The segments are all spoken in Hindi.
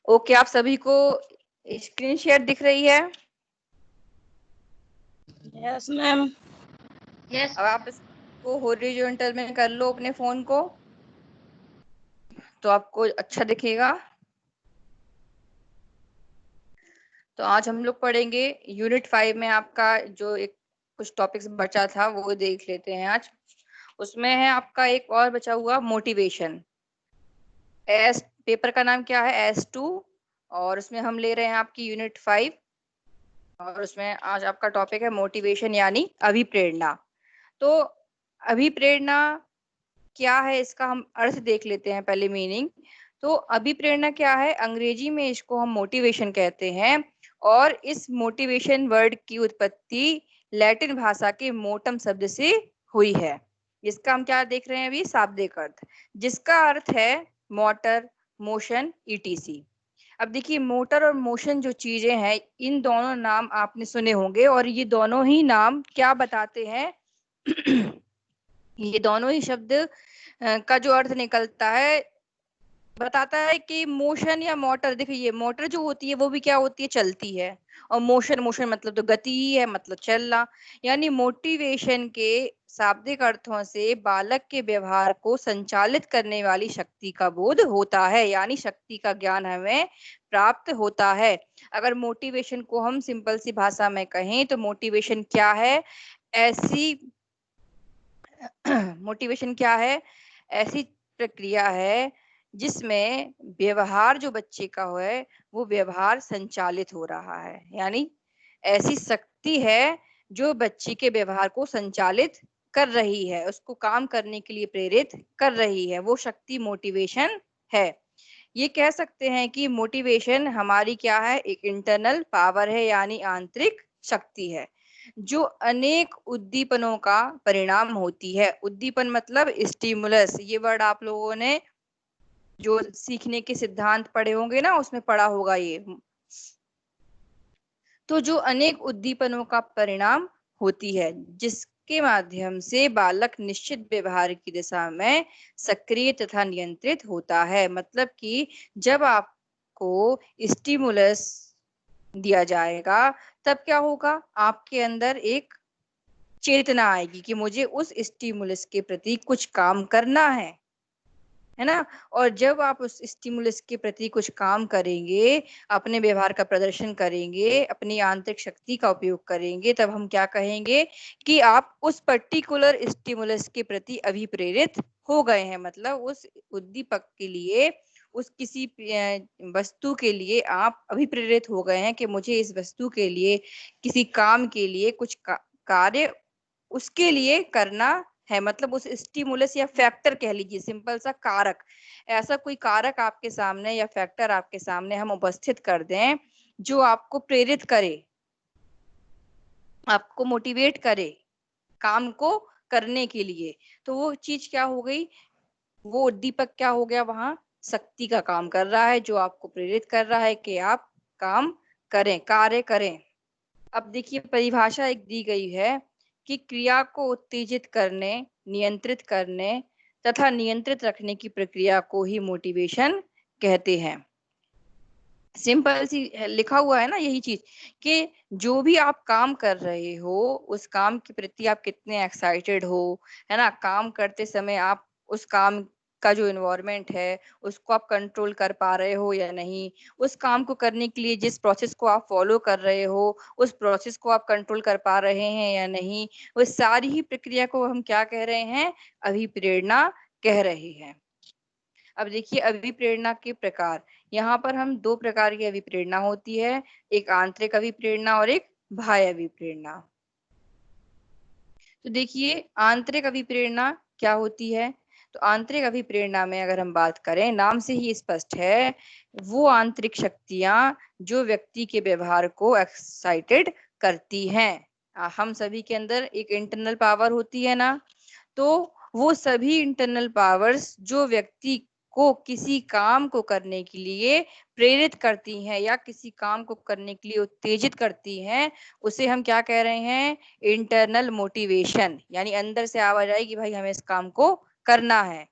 ओके, आप सभी को स्क्रीन शेयर दिख रही है? Yes ma'am. यस। अब आप इसको हॉरिजॉन्टल में कर लो अपने फोन को, तो आपको अच्छा दिखेगा। तो आज हम लोग पढ़ेंगे यूनिट 5 में आपका जो एक कुछ टॉपिक्स बचा था वो देख लेते हैं आज। उसमें है आपका एक और बचा हुआ मोटिवेशन। एस पेपर का नाम क्या है? S2। और उसमें हम ले रहे हैं आपकी यूनिट 5, और उसमें आज आपका टॉपिक है मोटिवेशन यानी अभिप्रेरणा। तो अभिप्रेरणा क्या है, इसका हम अर्थ देख लेते हैं पहले, मीनिंग। तो अभिप्रेरणा क्या है? अंग्रेजी में इसको हम मोटिवेशन कहते हैं, और इस मोटिवेशन वर्ड की उत्पत्ति लैटिन भाषा के मोटम शब्द से हुई है। इसका हम क्या देख रहे हैं अभी? शाब्दिक अर्थ, जिसका अर्थ है मोटर, मोशन, ईटीसी। अब देखिए, मोटर और मोशन जो चीजें हैं, इन दोनों नाम आपने सुने होंगे, और ये दोनों ही नाम क्या बताते हैं? ये दोनों ही शब्द का जो अर्थ निकलता है, बताता है कि मोशन या मोटर। देखिए, मोटर जो होती है वो भी क्या होती है? चलती है। और मोशन, मोशन मतलब तो गति ही है, मतलब चलना। यानी मोटिवेशन के शाब्दिक अर्थों से बालक के व्यवहार को संचालित करने वाली शक्ति का बोध होता है, यानी शक्ति का ज्ञान हमें प्राप्त होता है। अगर मोटिवेशन को हम सिंपल सी भाषा में कहें तो मोटिवेशन क्या है? ऐसी मोटिवेशन क्या है? ऐसी प्रक्रिया है जिसमें व्यवहार जो बच्चे का है वो व्यवहार संचालित हो रहा है, यानी ऐसी शक्ति है जो बच्चे के व्यवहार को संचालित कर रही है, उसको काम करने के लिए प्रेरित कर रही है। वो शक्ति मोटिवेशन है। ये कह सकते हैं कि मोटिवेशन हमारी क्या है? एक इंटरनल पावर है, यानी आंतरिक शक्ति है, जो अनेक उद्दीपनों का परिणाम होती है। उद्दीपन मतलब स्टिमुलस। ये वर्ड आप लोगों ने जो सीखने के सिद्धांत पढ़े होंगे ना, उसमें पढ़ा होगा ये। तो जो अनेक उद्दीपनों का परिणाम होती है, जिसके माध्यम से बालक निश्चित व्यवहार की दिशा में सक्रिय तथा नियंत्रित होता है। मतलब कि जब आपको स्टिमुलस दिया जाएगा, तब क्या होगा? आपके अंदर एक चेतना आएगी कि मुझे उस स्टिमुलस के प्रति कुछ काम करना है ना। और जब आप उस स्टिमुलस के प्रति कुछ काम करेंगे, अपने व्यवहार का प्रदर्शन करेंगे, अपनी आंतरिक शक्ति का उपयोग करेंगे, तब हम क्या कहेंगे कि आप उस पर्टिकुलर स्टिमुलस के प्रति अभिप्रेरित हो गए हैं। मतलब उस उद्दीपक के लिए, उस किसी वस्तु के लिए आप अभिप्रेरित हो गए हैं कि मुझे इस वस्तु के लिए, किसी काम के लिए कुछ कार्य उसके लिए करना है। मतलब उस स्टिमुलस या फैक्टर कह लीजिए, सिंपल सा कारक, ऐसा कोई कारक आपके सामने या फैक्टर आपके सामने हम उपस्थित कर दें जो आपको प्रेरित करे, आपको मोटिवेट करे काम को करने के लिए। तो वो चीज क्या हो गई? वो उद्दीपक क्या हो गया? वहां शक्ति का काम कर रहा है, जो आपको प्रेरित कर रहा है कि आप काम करें, कार्य करें। अब देखिए, परिभाषा एक दी गई है कि क्रिया को उत्तेजित करने, नियंत्रित करने तथा नियंत्रित रखने की प्रक्रिया को ही मोटिवेशन कहते हैं। सिंपल सी लिखा हुआ है ना यही चीज, कि जो भी आप काम कर रहे हो, उस काम के प्रति आप कितने एक्साइटेड हो, है ना। काम करते समय आप उस काम का जो इन्वायरमेंट है उसको आप कंट्रोल कर पा रहे हो या नहीं, उस काम को करने के लिए जिस प्रोसेस को आप फॉलो कर रहे हो उस प्रोसेस को आप कंट्रोल कर पा रहे हैं या नहीं, वो सारी ही प्रक्रिया को हम क्या कह रहे हैं? अभिप्रेरणा कह रहे हैं। अब देखिए, अभिप्रेरणा के प्रकार, यहाँ पर हम दो प्रकार की अभिप्रेरणा होती है, एक आंतरिक अभिप्रेरणा और एक बाह्य अभिप्रेरणा। तो देखिए, आंतरिक अभिप्रेरणा क्या होती है? तो आंतरिक अभिप्रेरणा में अगर हम बात करें, नाम से ही स्पष्ट है, वो आंतरिक शक्तियां जो व्यक्ति के व्यवहार को एक्साइटेड करती हैं। हम सभी के अंदर एक इंटरनल पावर होती है ना, तो वो सभी इंटरनल पावर्स जो व्यक्ति को किसी काम को करने के लिए प्रेरित करती हैं या किसी काम को करने के लिए उत्तेजित करती हैं, उसे हम क्या कह रहे हैं? Internal motivation. यानी अंदर से आवाज आई कि भाई हमें इस काम को करना है,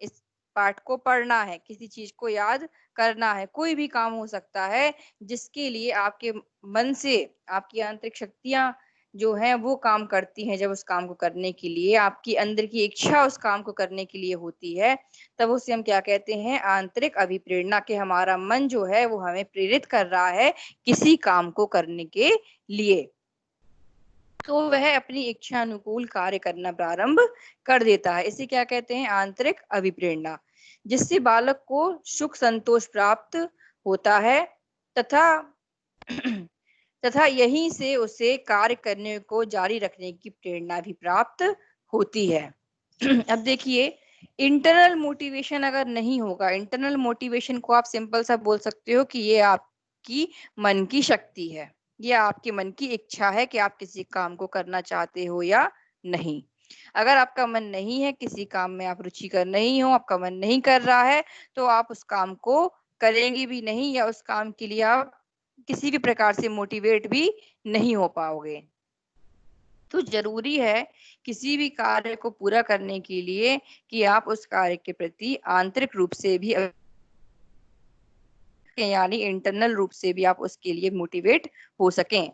इस पाठ को पढ़ना है, किसी चीज को याद करना है। कोई भी काम हो सकता है जिसके लिए आपके मन से आपकी आंतरिक शक्तियां जो है वो काम करती हैं। जब उस काम को करने के लिए आपकी अंदर की इच्छा उस काम को करने के लिए होती है, तब उसे हम क्या कहते हैं? आंतरिक अभिप्रेरणा। के हमारा मन जो है वो हमें प्रेरित कर रहा है किसी काम को करने के लिए, तो वह अपनी इच्छा अनुकूल कार्य करना प्रारंभ कर देता है। इसे क्या कहते हैं? आंतरिक अभिप्रेरणा, जिससे बालक को सुख संतोष प्राप्त होता है तथा तथा यहीं से उसे कार्य करने को जारी रखने की प्रेरणा भी प्राप्त होती है। अब देखिए, इंटरनल मोटिवेशन अगर नहीं होगा, इंटरनल मोटिवेशन को आप सिंपल सा बोल सकते हो कि ये आपकी मन की शक्ति है, ये आपके मन की इच्छा है कि आप किसी काम को करना चाहते हो या नहीं। अगर आपका मन नहीं है, किसी काम में आप रुचिकर नहीं हो, आपका मन नहीं कर रहा है, तो आप उस काम को करेंगे भी नहीं या उस काम के लिए आप किसी भी प्रकार से मोटिवेट भी नहीं हो पाओगे। तो जरूरी है किसी भी कार्य को पूरा करने के लिए कि आप उस कार्य के प्रति आंतरिक रूप से भी यानी इंटरनल रूप से भी आप उसके लिए मोटिवेट हो सकें।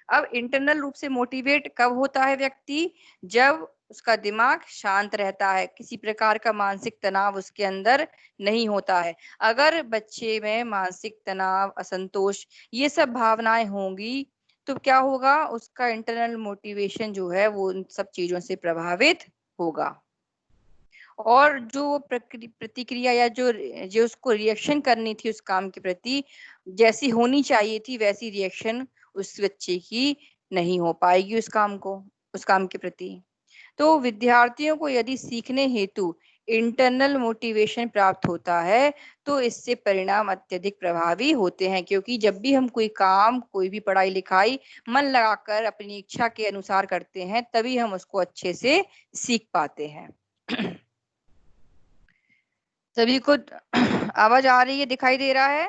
अब इंटरनल रूप से मोटिवेट कब होता है व्यक्ति? जब उसका दिमाग शांत रहता है, किसी प्रकार का मानसिक तनाव उसके अंदर नहीं होता है। अगर बच्चे में मानसिक तनाव, असंतोष, ये सब भावनाएं होंगी, तो क्या होगा? उसका इंटरनल मोटिवेशन जो है वो उन सब चीजों से प्रभावित होगा, और जो प्रतिक्रिया या जो जो उसको रिएक्शन करनी थी उस काम के प्रति, जैसी होनी चाहिए थी वैसी रिएक्शन उस बच्चे की नहीं हो पाएगी उस काम के प्रति। तो विद्यार्थियों को यदि सीखने हेतु इंटरनल मोटिवेशन प्राप्त होता है, तो इससे परिणाम अत्यधिक प्रभावी होते हैं, क्योंकि जब भी हम कोई काम, कोई भी पढ़ाई लिखाई मन लगाकर अपनी इच्छा के अनुसार करते हैं, तभी हम उसको अच्छे से सीख पाते हैं। सभी को आवाज आ रही है, दिखाई दे रहा है?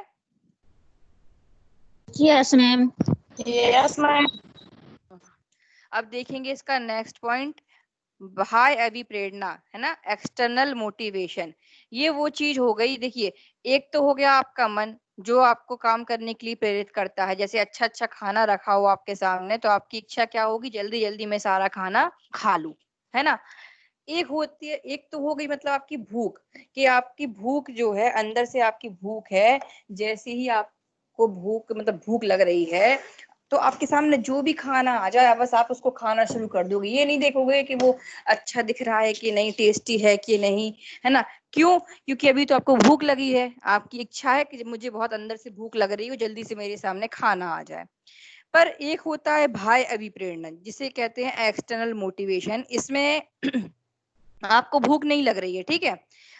Yes ma'am. Yes ma'am. अब देखेंगे इसका नेक्स्ट पॉइंट, बाह्य अभिप्रेरणा, है ना, एक्सटर्नल मोटिवेशन। ये वो चीज हो गई, देखिए, एक तो हो गया आपका मन जो आपको काम करने के लिए प्रेरित करता है। जैसे अच्छा अच्छा खाना रखा हो आपके सामने, तो आपकी इच्छा क्या होगी? जल्दी जल्दी मैं सारा खाना खा लूं, है ना। एक होती है, एक तो हो गई मतलब आपकी भूख, कि आपकी भूख जो है अंदर से आपकी भूख है, जैसे ही आपको भूख मतलब भूख लग रही है, तो आपके सामने जो भी खाना आ जाए बस आप उसको खाना शुरू कर दोगे। ये नहीं देखोगे कि वो अच्छा दिख रहा है कि नहीं, टेस्टी है कि नहीं, है ना। क्यों? क्योंकि अभी तो आपको भूख लगी है, आपकी इच्छा है कि मुझे बहुत अंदर से भूख लग रही है, जल्दी से मेरे सामने खाना आ जाए। पर एक होता है बाह्य अभिप्रेरणा, जिसे कहते हैं एक्सटर्नल मोटिवेशन। इसमें आपको भूख नहीं लग रही है, ठीक है,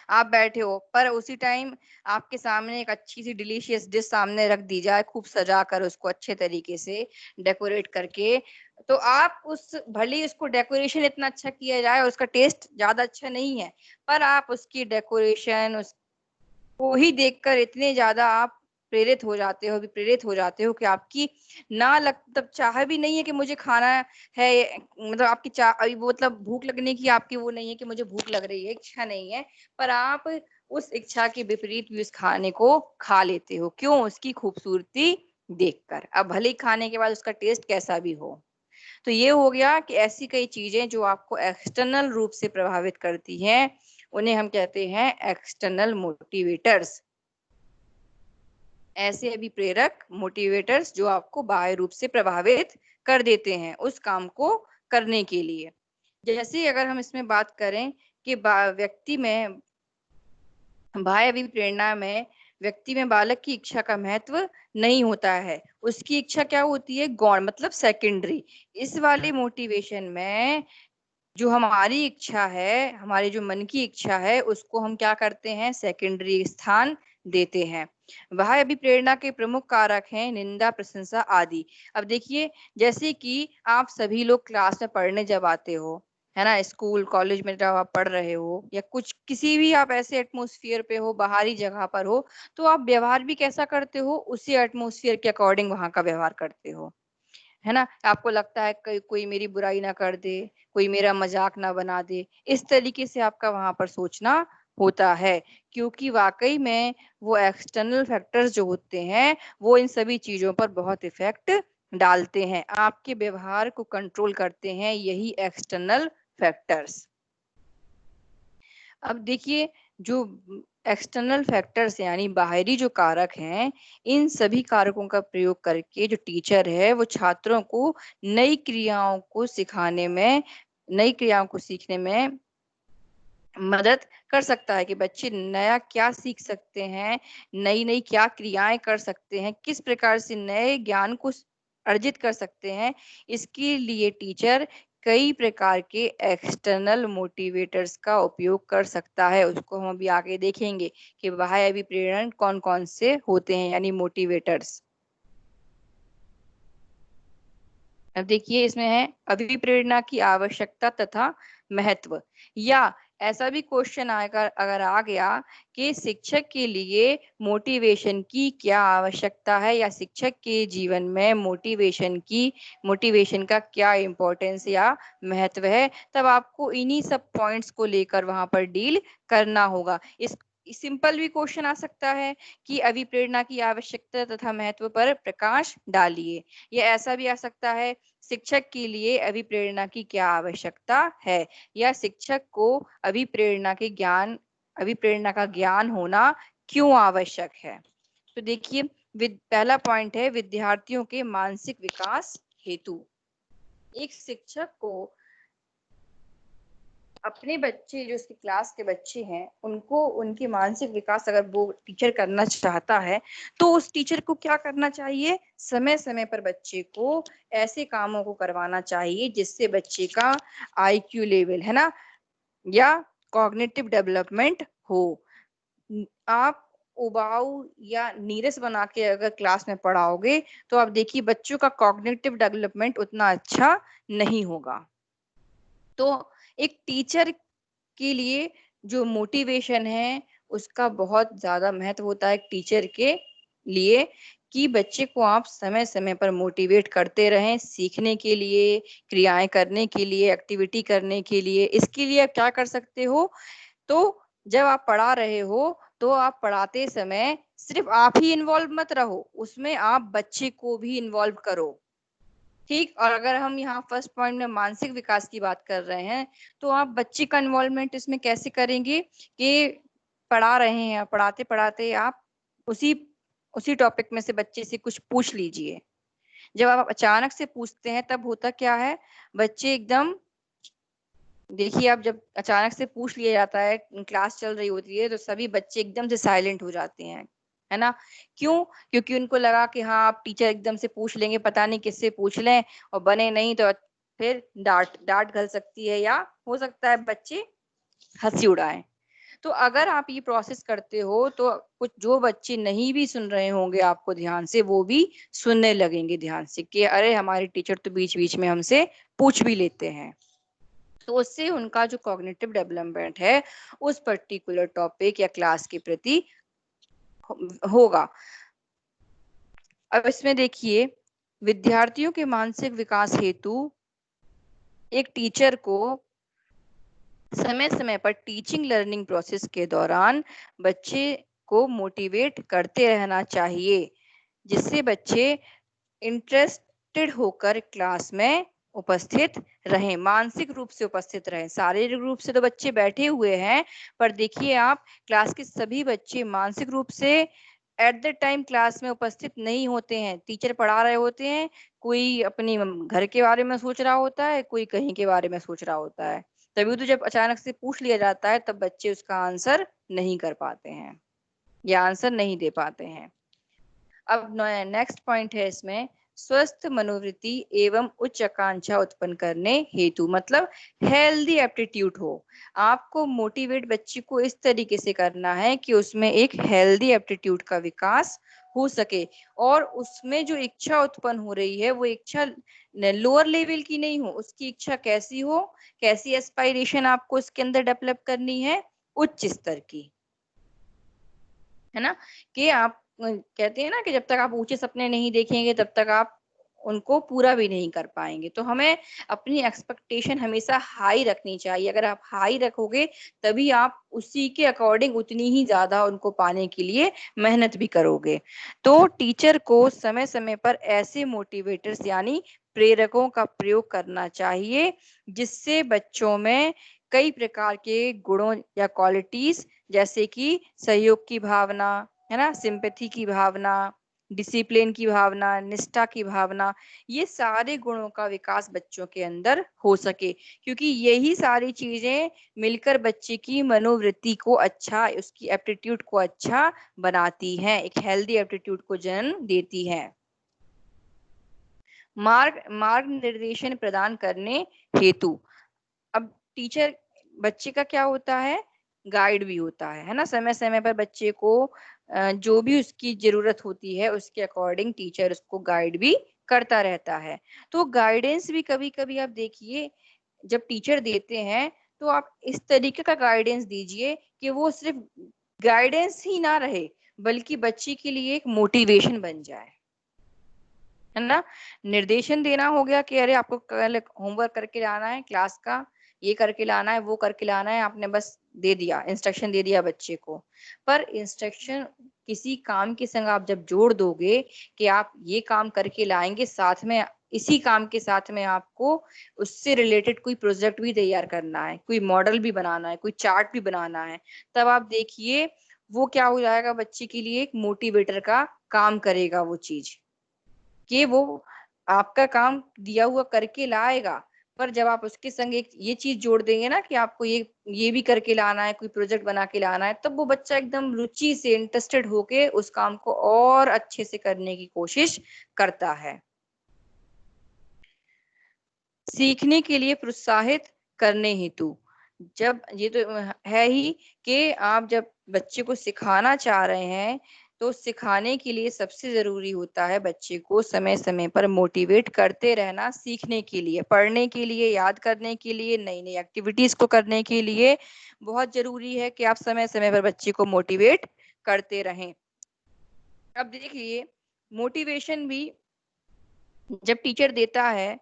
आप बैठे हो, पर उसी टाइम आपके सामने एक अच्छी सी डिलीशियस डिश सामने रख दी जाए, खूब सजा कर उसको अच्छे तरीके से डेकोरेट करके, तो आप उस, भले ही उसको डेकोरेशन इतना अच्छा किया जाए, उसका टेस्ट ज्यादा अच्छा नहीं है, पर आप उसकी डेकोरेशन, उसको ही देखकर इतने ज्यादा आप प्रेरित हो जाते हो, प्रेरित हो जाते हो कि आपकी ना लग तब चाह भी नहीं है कि मुझे खाना है, मतलब आपकी चाह अभी वो मतलब भूख लगने की आपकी वो नहीं है कि मुझे भूख लग रही है, इच्छा नहीं है, पर आप उस इच्छा के विपरीत भी उस खाने को खा लेते हो। क्यों? उसकी खूबसूरती देखकर, अब भले ही खाने के बाद उसका टेस्ट कैसा भी हो। तो ये हो गया कि ऐसी कई चीजें जो आपको एक्सटर्नल रूप से प्रभावित करती हैं, उन्हें हम कहते हैं एक्सटर्नल मोटिवेटर्स। ऐसे अभिप्रेरक मोटिवेटर्स जो आपको बाह्य रूप से प्रभावित कर देते हैं उस काम को करने के लिए। जैसे अगर हम इसमें बात करें कि व्यक्ति में, बाह्य अभिप्रेरणा में व्यक्ति में बालक की इच्छा का महत्व नहीं होता है, उसकी इच्छा क्या होती है? गौण, मतलब सेकेंडरी। इस वाले मोटिवेशन में जो हमारी इच्छा है, हमारी जो मन की इच्छा है, उसको हम क्या करते हैं? सेकेंडरी स्थान देते हैं। बाह्य अभिप्रेरणा के प्रमुख कारक हैं निंदा, प्रशंसा आदि। अब देखिए, जैसे कि आप सभी लोग क्लास में पढ़ने जब आते हो, है ना, स्कूल कॉलेज में जब आप पढ़ रहे हो या कुछ किसी भी आप ऐसे एटमॉस्फेयर पे हो, बाहरी जगह पर हो, तो आप व्यवहार भी कैसा करते हो, उसी एटमॉस्फेयर के अकॉर्डिंग वहां का व्यवहार करते हो, है ना। आपको लगता है कोई कोई मेरी बुराई ना कर दे, कोई मेरा मजाक ना बना दे, इस तरीके से आपका वहां पर सोचना होता है, क्योंकि वाकई में वो एक्सटर्नल फैक्टर्स जो होते हैं वो इन सभी चीजों पर बहुत इफेक्ट डालते हैं, आपके व्यवहार को कंट्रोल करते हैं यही एक्सटर्नल फैक्टर्स। अब देखिए, जो एक्सटर्नल फैक्टर्स यानी बाहरी जो कारक हैं, इन सभी कारकों का प्रयोग करके जो टीचर है वो छात्रों को नई क्रियाओं को सिखाने में, नई क्रियाओं को सीखने में मदद कर सकता है कि बच्चे नया क्या सीख सकते हैं, नई नई क्या क्रियाएं कर सकते हैं, किस प्रकार से नए ज्ञान को अर्जित कर सकते हैं। इसके लिए टीचर कई प्रकार के एक्सटर्नल मोटिवेटर्स का उपयोग कर सकता है, उसको हम अभी आगे देखेंगे कि बाह्य अभिप्रेरण कौन कौन से होते हैं यानी मोटिवेटर्स। अब देखिए इसमें है अभिप्रेरणा की आवश्यकता तथा महत्व, या ऐसा भी क्वेश्चन आएगा अगर आ गया कि शिक्षक के लिए मोटिवेशन की क्या आवश्यकता है, या शिक्षक के जीवन में मोटिवेशन का क्या इम्पोर्टेंस या महत्व है, तब आपको इन्हीं सब पॉइंट्स को लेकर वहां पर डील करना होगा। इस सिंपल भी क्वेश्चन आ सकता है कि अभिप्रेरणा की आवश्यकता तथा महत्व पर प्रकाश डालिए, या ऐसा भी आ सकता है शिक्षक के लिए अभिप्रेरणा की क्या आवश्यकता है, या शिक्षक को अभिप्रेरणा का ज्ञान होना क्यों आवश्यक है। तो देखिए, पहला पॉइंट है विद्यार्थियों के मानसिक विकास हेतु। एक शिक्षक को अपने बच्चे जो उसकी क्लास के बच्चे हैं उनको उनके मानसिक विकास अगर वो टीचर करना चाहता है, तो उस टीचर को क्या करना चाहिए, समय समय पर बच्चे को ऐसे कामों को करवाना चाहिए जिससे बच्चे का आईक्यू लेवल, है ना, या कॉग्निटिव डेवलपमेंट हो। आप उबाऊ या नीरस बना के अगर क्लास में पढ़ाओगे तो आप देखिए बच्चों का कॉग्निटिव डेवलपमेंट उतना अच्छा नहीं होगा। तो एक टीचर के लिए जो मोटिवेशन है उसका बहुत ज्यादा महत्व होता है एक टीचर के लिए, कि बच्चे को आप समय समय पर मोटिवेट करते रहें सीखने के लिए, क्रियाएं करने के लिए, एक्टिविटी करने के लिए। इसके लिए आप क्या कर सकते हो, तो जब आप पढ़ा रहे हो तो आप पढ़ाते समय सिर्फ आप ही इन्वॉल्व मत रहो, उसमें आप बच्चे को भी इन्वॉल्व करो। ठीक, और अगर हम यहाँ फर्स्ट पॉइंट में मानसिक विकास की बात कर रहे हैं तो आप बच्चे का इन्वॉल्वमेंट इसमें कैसे करेंगे कि पढ़ा रहे हैं, पढ़ाते पढ़ाते आप उसी उसी टॉपिक में से बच्चे से कुछ पूछ लीजिए। जब आप अचानक से पूछते हैं तब होता क्या है, बच्चे एकदम, देखिए आप जब अचानक से पूछ लिया जाता है, क्लास चल रही होती है तो सभी बच्चे एकदम से साइलेंट हो जाते हैं, है ना। क्यों? क्योंकि उनको लगा कि हाँ आप टीचर एकदम से पूछ लेंगे, पता नहीं किससे पूछ लें और बने नहीं तो फिर डांट डांट गल सकती है, या हो सकता है बच्चे हंसी उड़ाएं। तो अगर आप ये प्रोसेस करते हो तो कुछ जो बच्चे नहीं भी सुन रहे होंगे आपको ध्यान से, वो भी सुनने लगेंगे ध्यान से कि अरे हमारे टीचर तो बीच बीच में हमसे पूछ भी लेते हैं। तो उससे उनका जो कॉग्निटिव डेवलपमेंट है उस पर्टिकुलर टॉपिक या क्लास के प्रति होगा। अब इसमें देखिए, विद्यार्थियों के मानसिक विकास हेतु एक टीचर को समय समय पर टीचिंग लर्निंग प्रोसेस के दौरान बच्चे को मोटिवेट करते रहना चाहिए, जिससे बच्चे इंटरेस्टेड होकर क्लास में उपस्थित रहें, मानसिक रूप से उपस्थित रहें। शारीरिक रूप से तो बच्चे बैठे हुए हैं, पर देखिए आप क्लास के सभी बच्चे मानसिक रूप से एट द टाइम क्लास में उपस्थित नहीं होते हैं। टीचर पढ़ा रहे होते हैं, कोई अपनी घर के बारे में सोच रहा होता है, कोई कहीं के बारे में सोच रहा होता है। तभी तो जब अचानक से पूछ लिया जाता है तब बच्चे उसका आंसर नहीं कर पाते हैं या आंसर नहीं दे पाते हैं। अब नेक्स्ट पॉइंट है इसमें स्वस्थ मनोवृत्ति एवं उच्च आकांक्षा उत्पन्न करने हेतु, मतलब हेल्दी एप्टीट्यूड हो। आपको मोटिवेट बच्चे को इस तरीके से करना है कि उसमें एक हेल्दी एप्टीट्यूड का विकास हो सके और उसमें जो इच्छा उत्पन्न हो रही है वो इच्छा लोअर लेवल की नहीं हो, उसकी इच्छा कैसी हो, कैसी एस्पायरेशन आपको इसके अंदर डेवलप करनी है, उच्च स्तर की, है ना। कि आप कहते हैं ना कि जब तक आप ऊंचे सपने नहीं देखेंगे तब तक आप उनको पूरा भी नहीं कर पाएंगे। तो हमें अपनी एक्सपेक्टेशन हमेशा हाई रखनी चाहिए। अगर आप हाई रखोगे तभी आप उसी के अकॉर्डिंग उतनी ही ज्यादा उनको पाने के लिए मेहनत भी करोगे। तो टीचर को समय समय पर ऐसे मोटिवेटर्स यानी प्रेरकों का प्रयोग करना चाहिए जिससे बच्चों में कई प्रकार के गुणों या क्वालिटीज जैसे कि सहयोग की भावना, है ना, सिंपैथी की भावना, डिसिप्लिन की भावना, निष्ठा की भावना, ये सारे गुणों का विकास बच्चों के अंदर हो सके। क्योंकि यही सारी चीजें मिलकर बच्चे की मनोवृत्ति को अच्छा, उसकी एप्टीट्यूड को अच्छा बनाती हैं, एक हेल्दी एप्टीट्यूड को जन्म देती हैं। मार्ग निर्देशन प्रदान करने हेतु, अब टीचर बच्चे का क्या होता है, गाइड भी होता है ना। समय समय पर बच्चे को जो भी उसकी जरूरत होती है उसके अकॉर्डिंग टीचर उसको गाइड भी करता रहता है। तो गाइडेंस भी कभी कभी आप देखिए जब टीचर देते हैं तो आप इस तरीके का गाइडेंस दीजिए कि वो सिर्फ गाइडेंस ही ना रहे बल्कि बच्चे के लिए एक मोटिवेशन बन जाए, है ना। निर्देशन देना हो गया कि अरे आपको कल होमवर्क करके लाना है क्लास का, ये करके लाना है, वो करके लाना है, आपने बस दे दिया, इंस्ट्रक्शन दे दिया बच्चे को। पर इंस्ट्रक्शन किसी काम के संग आप जब जोड़ दोगे कि आप ये काम करके लाएंगे, साथ में इसी काम के साथ में आपको उससे रिलेटेड कोई प्रोजेक्ट भी तैयार करना है, कोई मॉडल भी बनाना है, कोई चार्ट भी बनाना है, तब आप देखिए वो क्या हो जाएगा, बच्चे के लिए एक मोटिवेटर का काम करेगा वो चीज, कि वो आपका काम दिया हुआ करके लाएगा। पर जब आप उसके संग एक ये चीज जोड़ देंगे ना कि आपको ये भी करके लाना है, कोई प्रोजेक्ट बना के लाना है, तब वो बच्चा एकदम रुचि से इंटरेस्टेड होके उस काम को और अच्छे से करने की कोशिश करता है। सीखने के लिए प्रोत्साहित करने हेतु, जब ये तो है ही कि आप जब बच्चे को सिखाना चाह रहे हैं तो सिखाने के लिए सबसे जरूरी होता है बच्चे को समय समय पर मोटिवेट करते रहना, सीखने के लिए, पढ़ने के लिए, याद करने के लिए, नई नई एक्टिविटीज को करने के लिए बहुत जरूरी है कि आप समय समय पर बच्चे को मोटिवेट करते रहें। अब देखिए मोटिवेशन भी जब टीचर देता है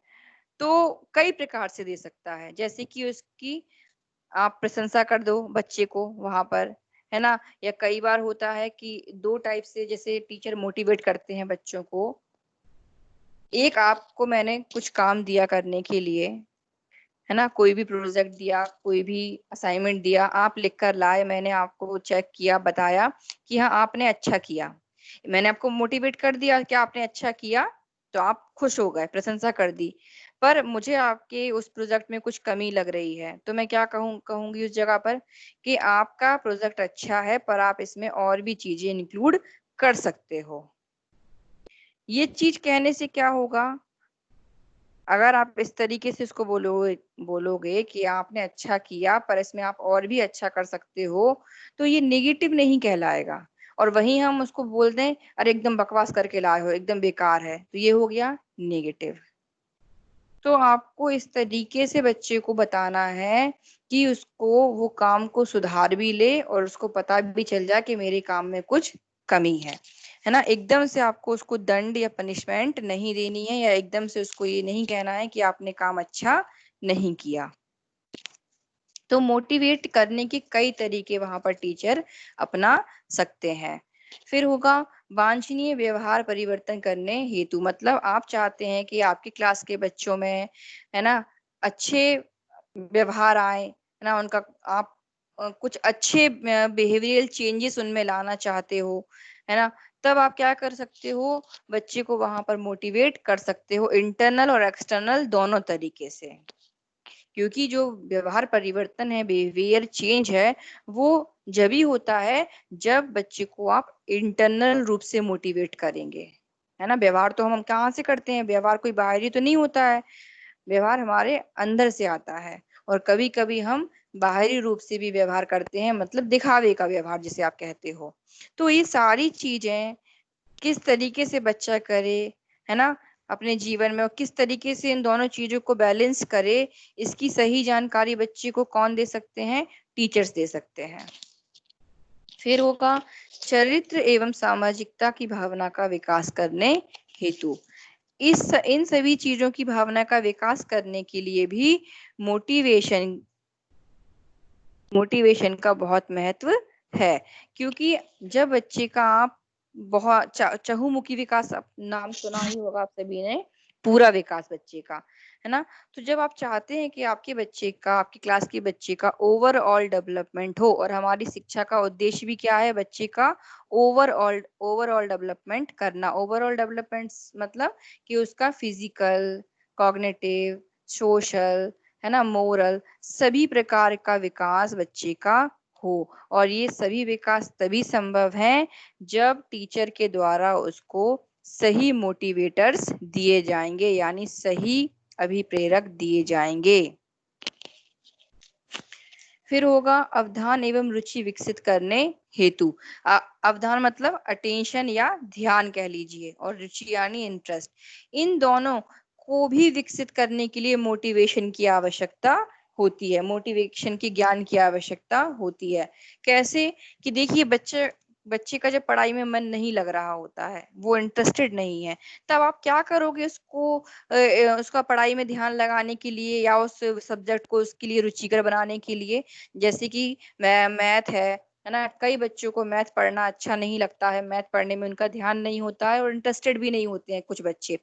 तो कई प्रकार से दे सकता है, जैसे कि उसकी आप प्रशंसा कर दो बच्चे को वहां पर, है ना। या कई बार होता है कि दो टाइप से जैसे टीचर मोटिवेट करते हैं बच्चों को, एक आपको मैंने कुछ काम दिया करने के लिए, है ना, कोई भी प्रोजेक्ट दिया, कोई भी असाइनमेंट दिया, आप लिख कर लाए, मैंने आपको चेक किया, बताया कि हाँ आपने अच्छा किया, मैंने आपको मोटिवेट कर दिया कि आपने अच्छा किया, तो आप खुश हो गए, प्रशंसा कर दी। पर मुझे आपके उस प्रोजेक्ट में कुछ कमी लग रही है, तो मैं क्या कहूंगी उस जगह पर कि आपका प्रोजेक्ट अच्छा है पर आप इसमें और भी चीजें इंक्लूड कर सकते हो। ये चीज कहने से क्या होगा, अगर आप इस तरीके से उसको बोलोगे कि आपने अच्छा किया पर इसमें आप और भी अच्छा कर सकते हो, तो ये नेगेटिव नहीं कहलाएगा। और वहीं हम उसको बोल दें अरे एकदम बकवास करके लाए हो, एकदम बेकार है, तो ये हो गया नेगेटिव। तो आपको इस तरीके से बच्चे को बताना है कि उसको वो काम को सुधार भी ले और उसको पता भी चल जाए कि मेरे काम में कुछ कमी है ना। एकदम से आपको उसको दंड या पनिशमेंट नहीं देनी है, या एकदम से उसको ये नहीं कहना है कि आपने काम अच्छा नहीं किया। तो मोटिवेट करने के कई तरीके वहां पर टीचर अपना सकते हैं। फिर होगा वांछनीय व्यवहार परिवर्तन करने हेतु, मतलब आप चाहते हैं कि आपकी क्लास के बच्चों में, है ना, अच्छे व्यवहार आए, है ना, उनका आप कुछ अच्छे बिहेवियरल चेंजेस उनमें लाना चाहते हो, है ना। तब आप क्या कर सकते हो, बच्चे को वहां पर मोटिवेट कर सकते हो, इंटरनल और एक्सटर्नल दोनों तरीके से। क्योंकि जो व्यवहार परिवर्तन है, बिहेवियर चेंज है, वो जब ही होता है जब बच्चे को आप इंटरनल रूप से मोटिवेट करेंगे, है ना। व्यवहार तो हम कहाँ से करते हैं, व्यवहार कोई बाहरी तो नहीं होता है, व्यवहार हमारे अंदर से आता है। और कभी कभी हम बाहरी रूप से भी व्यवहार करते हैं, मतलब दिखावे का व्यवहार जिसे आप कहते हो। तो ये सारी चीजें किस तरीके से बच्चा करे, है ना, अपने जीवन में, और किस तरीके से इन दोनों चीजों को बैलेंस करे, इसकी सही जानकारी बच्चे को कौन दे सकते हैं? टीचर्स दे सकते हैं। फिर होगा चरित्र एवं सामाजिकता की भावना का विकास करने हेतु। इन सभी चीजों की भावना का विकास करने के लिए भी मोटिवेशन का बहुत महत्व है। क्योंकि जब बच्चे का आप बहुत चहुमुखी विकास, नाम सुना ही होगा आप सभी ने, पूरा विकास बच्चे का, है ना। तो जब आप चाहते हैं कि आपके बच्चे का, आपकी क्लास के बच्चे का ओवरऑल डेवलपमेंट हो, और हमारी शिक्षा का उद्देश्य भी क्या है? बच्चे का ओवरऑल डेवलपमेंट करना। ओवरऑल डेवलपमेंट मतलब कि उसका फिजिकल, कॉग्निटिव, सोशल, है ना, मोरल, सभी प्रकार का विकास बच्चे का हो। और ये सभी विकास तभी संभव है जब टीचर के द्वारा उसको सही मोटिवेटर्स दिए जाएंगे, यानी सही अभिप्रेरक दिए जाएंगे। फिर होगा अवधान एवं रुचि विकसित करने हेतु। अवधान मतलब अटेंशन या ध्यान कह लीजिए, और रुचि यानी इंटरेस्ट। इन दोनों को भी विकसित करने के लिए मोटिवेशन की आवश्यकता होती है, मोटिवेशन की ज्ञान की आवश्यकता होती है। कैसे? कि देखिए, बच्चे का जब पढ़ाई में मन नहीं लग रहा होता है, वो इंटरेस्टेड नहीं है, तब आप क्या करोगे? उसका पढ़ाई में ध्यान लगाने के लिए, या उस सब्जेक्ट को उसके लिए रुचिकर बनाने के लिए, जैसे कि मैथ है ना, कई बच्चों को मैथ पढ़ना अच्छा नहीं लगता है, मैथ पढ़ने में उनका ध्यान नहीं होता है, और इंटरेस्टेड भी नहीं होते हैं कुछ बच्चे।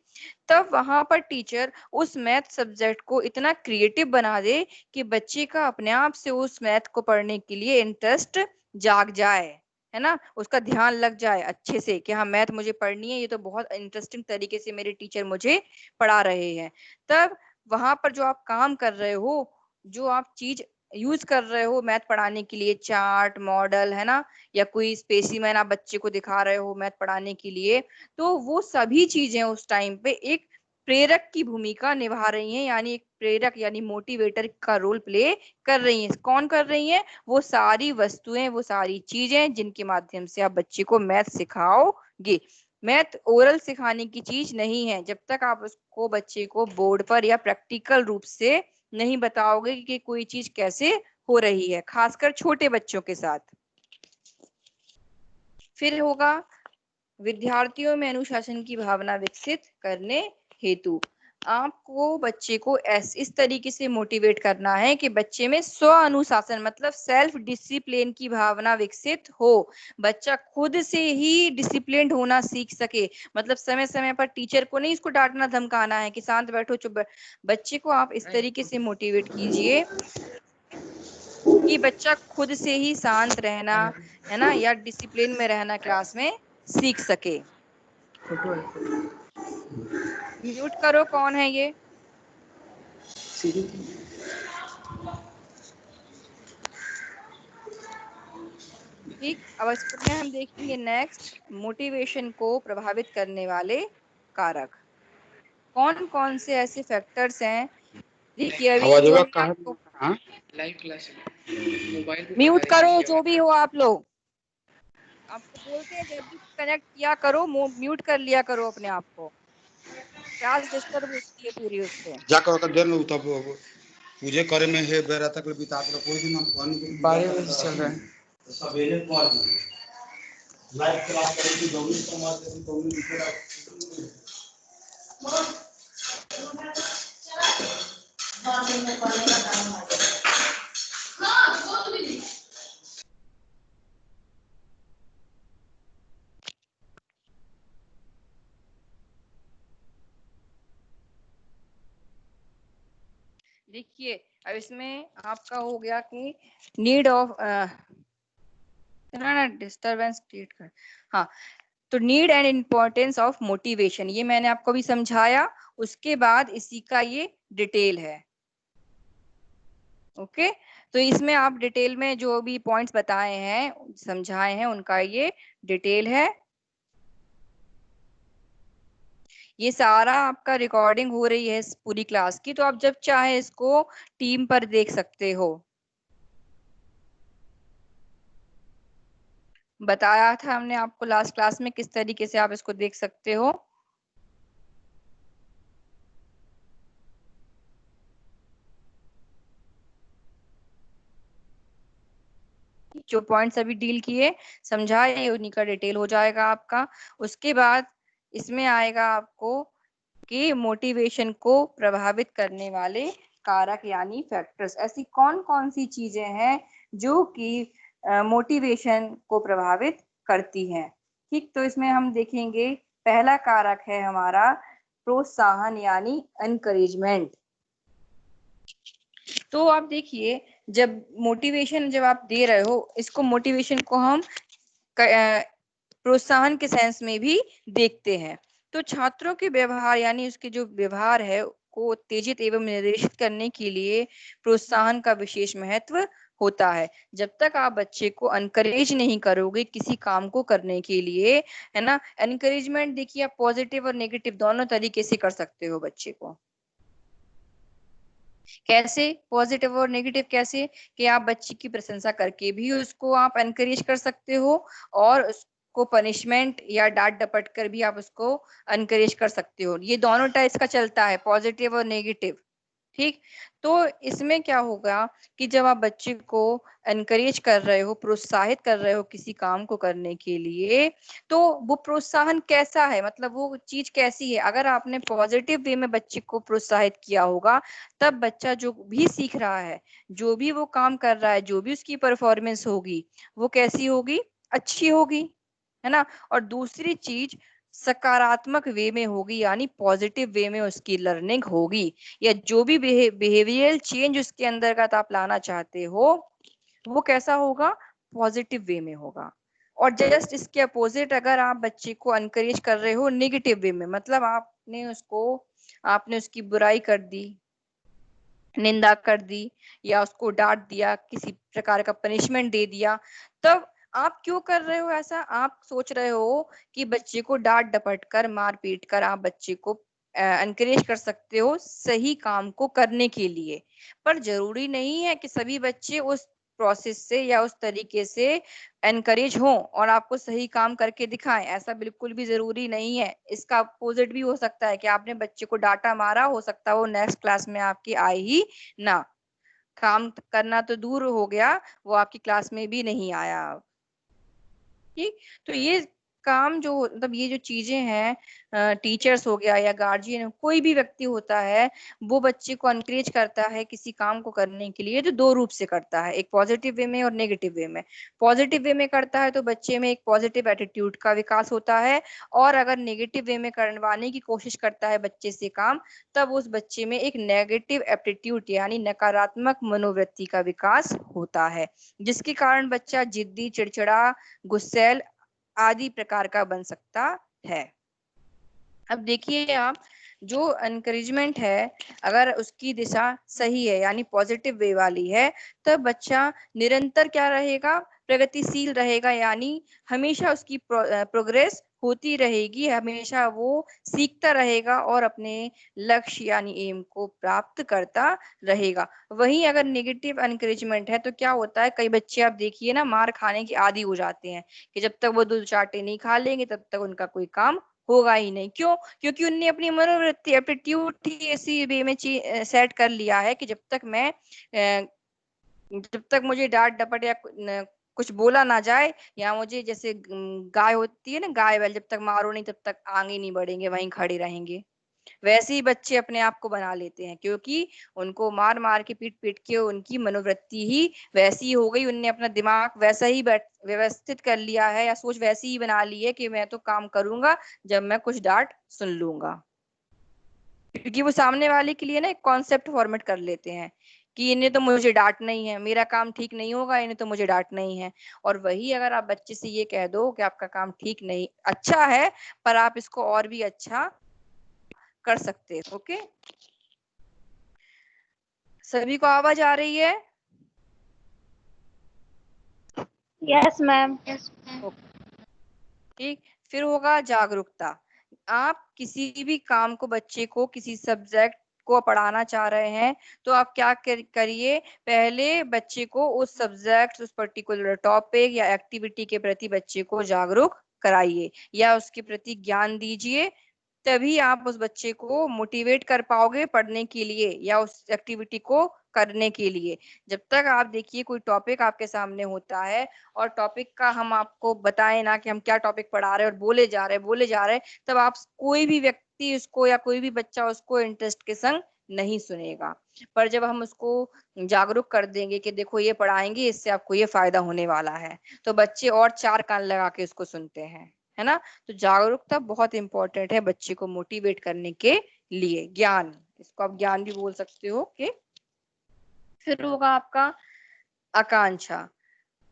तब वहां पर टीचर उस मैथ सब्जेक्ट को इतना क्रिएटिव बना दे कि बच्चे का अपने आप से उस मैथ को पढ़ने के लिए इंटरेस्ट जाग जाए, है ना, उसका ध्यान लग जाए अच्छे से कि हाँ, मैथ मुझे पढ़नी है, ये तो बहुत इंटरेस्टिंग तरीके से मेरे टीचर मुझे पढ़ा रहे हैं। तब वहां पर जो आप काम कर रहे हो, जो आप चीज यूज कर रहे हो मैथ पढ़ाने के लिए, चार्ट, मॉडल, है ना, या कोई स्पेसिमेन आप बच्चे को दिखा रहे हो मैथ पढ़ाने के लिए, तो वो सभी चीजें उस टाइम पे एक प्रेरक की भूमिका निभा रही हैं, यानी एक प्रेरक यानी मोटिवेटर का रोल प्ले कर रही हैं। कौन कर रही हैं? वो सारी वस्तुएं, वो सारी चीजें जिनके माध्यम से आप बच्चे को मैथ सिखाओगे। मैथ ओरल सिखाने की चीज नहीं है। जब तक आप उसको, बच्चे को बोर्ड पर या प्रैक्टिकल रूप से नहीं बताओगे कि कोई चीज कैसे हो रही है, खासकर छोटे बच्चों के साथ। फिर होगा विद्यार्थियों में अनुशासन की भावना विकसित करने हेतु। आपको बच्चे को इस तरीके से मोटिवेट करना है कि बच्चे में स्व अनुशासन मतलब सेल्फ डिसिप्लिन की भावना विकसित हो। बच्चा खुद से ही डिसिप्लिन्ड होना सीख सके, मतलब समय समय पर टीचर को नहीं इसको डांटना धमकाना है कि शांत बैठो, चुप। बच्चे को आप इस तरीके से मोटिवेट कीजिए कि बच्चा खुद से ही शांत रहना, है ना, या डिसिप्लिन में रहना क्लास में सीख सके। म्यूट करो, कौन है ये? ठीक, अब इसमें हम देखेंगे नेक्स्ट, मोटिवेशन को प्रभावित करने वाले कारक कौन कौन से ऐसे फैक्टर्स हैं। देखिए, अभी जो हमने आपको, लाइव क्लास मोबाइल पे म्यूट करो जो भी हो आप लोग, आपको बोलते हैं जब भी कनेक्ट किया करो म्यूट कर लिया करो अपने आप को, क्लास डिस्टर्ब होती है पूरी उससे। जाकर ओकर देर में तब पूजे करे में हे बेरा तक बिता के कोई दिन हम पानी के 12 बजे चल रहा है। तो सवेरे पढ़ लाइव क्लास करे की जरूरी समझ के तो उन्हें दिखेगा। देखिए, अब इसमें आपका हो गया कि नीड ऑफ ना डिस्टरबेंस क्रिएट कर, हाँ, तो need and importance of motivation ये मैंने आपको भी समझाया। उसके बाद इसी का ये डिटेल है। ओके, तो इसमें आप डिटेल में जो भी पॉइंट्स बताए हैं, समझाए हैं, उनका ये डिटेल है। ये सारा आपका रिकॉर्डिंग हो रही है इस पूरी क्लास की, तो आप जब चाहे इसको टीम पर देख सकते हो। बताया था हमने आपको लास्ट क्लास में किस तरीके से आप इसको देख सकते हो। जो पॉइंट्स अभी डील किए समझाए उन्हीं का डिटेल हो जाएगा आपका। उसके बाद इसमें आएगा आपको कि मोटिवेशन को प्रभावित करने वाले कारक यानी फैक्टर्स। ऐसी कौन कौन सी चीजें हैं जो कि मोटिवेशन को प्रभावित करती हैं। ठीक, तो इसमें हम देखेंगे पहला कारक है हमारा प्रोत्साहन यानी एनकरेजमेंट। तो आप देखिए जब मोटिवेशन जब आप दे रहे हो, इसको मोटिवेशन को हम प्रोत्साहन के सेंस में भी देखते हैं। तो छात्रों के व्यवहार यानी उसके जो व्यवहार है को उत्तेजित एवं निर्देशित करने के लिए प्रोत्साहन का विशेष महत्व होता है। जब तक आप बच्चे को एनकरेज नहीं करोगे किसी काम को करने के लिए, है ना, एनकरेजमेंट देखिए आप पॉजिटिव और नेगेटिव दोनों तरीके से कर सकते हो बच्चे को। कैसे पॉजिटिव और नेगेटिव? कैसे कि आप बच्चे की प्रशंसा करके भी उसको आप एनकरेज कर सकते हो और उसको पनिशमेंट या डांट डपट कर भी आप उसको एनकरेज कर सकते हो। ये दोनों टाइप्स का चलता है, पॉजिटिव और नेगेटिव। ठीक, तो इसमें क्या होगा कि जब आप बच्चे को एनकरेज कर रहे हो, प्रोत्साहित कर रहे हो किसी काम को करने के लिए, तो वो प्रोत्साहन कैसा है, मतलब वो चीज कैसी है। अगर आपने पॉजिटिव वे में बच्चे को प्रोत्साहित किया होगा, तब बच्चा जो भी सीख रहा है, जो भी वो काम कर रहा है, जो भी उसकी परफॉर्मेंस होगी, वो कैसी होगी, अच्छी होगी, है ना। और दूसरी चीज सकारात्मक वे में होगी यानी पॉजिटिव वे में उसकी लर्निंग होगी, या जो भी बिहेवियरल चेंज उसके अंतर्गत आप लाना चाहते हो वो कैसा होगा, पॉजिटिव वे में होगा। और जस्ट इसके अपोजिट अगर आप बच्चे को एनकरेज कर रहे हो नेगेटिव वे में, मतलब आपने उसकी बुराई कर दी, निंदा कर दी, या उसको डांट दिया, किसी प्रकार का पनिशमेंट दे दिया, तब आप क्यों कर रहे हो ऐसा? आप सोच रहे हो कि बच्चे को डांट डपट कर, मार पीट कर आप बच्चे को एनकरेज कर सकते हो सही काम को करने के लिए। पर जरूरी नहीं है कि सभी बच्चे उस प्रोसेस से या उस तरीके से एनकरेज हों और आपको सही काम करके दिखाएं, ऐसा बिल्कुल भी जरूरी नहीं है। इसका अपोजिट भी हो सकता है कि आपने बच्चे को डांटा मारा, हो सकता है वो नेक्स्ट क्लास में आपकी आए ही ना, काम करना तो दूर हो गया, वो आपकी क्लास में भी नहीं आया। ठीक, तो ये काम जो मतलब ये जो चीजें हैं, टीचर्स हो गया या गार्जियन, कोई भी व्यक्ति होता है, वो बच्चे को एनकरेज करता है किसी काम को करने के लिए, तो दो रूप से करता है, एक पॉजिटिव वे में और नेगेटिव वे में। पॉजिटिव वे में करता है तो बच्चे में एक पॉजिटिव एटीट्यूड का विकास होता है, और अगर नेगेटिव वे में करवाने की कोशिश करता है बच्चे से काम, तब उस बच्चे में एक नेगेटिव एप्टीट्यूड यानी नकारात्मक मनोवृत्ति का विकास होता है, जिसके कारण बच्चा जिद्दी, चिड़चिड़ा, गुस्सैल आदि प्रकार का बन सकता है। अब देखिए आप, जो एनकरेजमेंट है अगर उसकी दिशा सही है यानी पॉजिटिव वे वाली है, तब बच्चा निरंतर क्या रहेगा, प्रगतिशील रहेगा, यानी हमेशा उसकी प्रोग्रेस होती रहेगी, हमेशा वो सीखता रहेगा और अपने लक्ष्य यानी एम को प्राप्त करता रहेगा। वहीं अगर नेगेटिव एनकरेजमेंट है तो क्या होता है, कई बच्चे आप देखिए ना मार खाने की आदी हो जाते हैं कि जब तक वो दो चाटे नहीं खा लेंगे तब तक उनका कोई काम होगा ही नहीं। क्यों? क्योंकि उनने अपनी मनोवृत्ति एप्टीट्यूड ही ऐसी वे में सेट कर लिया है कि जब तक मुझे डांट डपट या कुछ बोला ना जाए, या मुझे जैसे गाय होती है ना, गाय बैल, जब तक मारो नहीं तब तक आगे नहीं बढ़ेंगे, वहीं खड़े रहेंगे। वैसे ही बच्चे अपने आप को बना लेते हैं, क्योंकि उनको मार मार के, पीट पीट के उनकी मनोवृत्ति ही वैसी हो गई, उनने अपना दिमाग वैसा ही व्यवस्थित कर लिया है, या सोच वैसी ही बना ली है कि मैं तो काम करूंगा जब मैं कुछ डांट सुन लूंगा। क्योंकि वो सामने वाले के लिए ना एक कॉन्सेप्ट फॉर्मेट कर लेते हैं कि इन्हें तो मुझे डांट नहीं है, मेरा काम ठीक नहीं होगा, इन्हें तो मुझे डांट नहीं है। और वही अगर आप बच्चे से ये कह दो कि आपका काम ठीक नहीं, अच्छा है पर आप इसको और भी अच्छा कर सकते हैं। ओके, सभी को आवाज आ रही है? Yes ma'am. ठीक, फिर होगा जागरूकता। आप किसी भी काम को, बच्चे को किसी सब्जेक्ट को पढ़ाना चाह रहे हैं तो आप क्या करिए, पहले बच्चे को उस सब्जेक्ट, उस पर्टिकुलर टॉपिक या एक्टिविटी के प्रति बच्चे को जागरूक कराइए या उसके प्रति ज्ञान दीजिए, तभी आप उस बच्चे को मोटिवेट कर पाओगे पढ़ने के लिए या उस एक्टिविटी को करने के लिए। जब तक आप देखिए कोई टॉपिक आपके सामने होता है और टॉपिक का हम आपको बताएं ना कि हम क्या टॉपिक पढ़ा रहे हैं और बोले जा रहे हैं, तब आप कोई भी व्यक्ति उसको या कोई भी बच्चा उसको इंटरेस्ट के संग नहीं सुनेगा। पर जब हम उसको जागरूक कर देंगे कि देखो ये पढ़ाएंगे, इससे आपको ये फायदा होने वाला है, तो बच्चे और चार कान लगा के उसको सुनते हैं, है ना। तो जागरूकता बहुत इंपॉर्टेंट है बच्चे को मोटिवेट करने के लिए। ज्ञान, इसको आप ज्ञान भी बोल सकते हो कि। फिर होगा आपका आकांक्षा।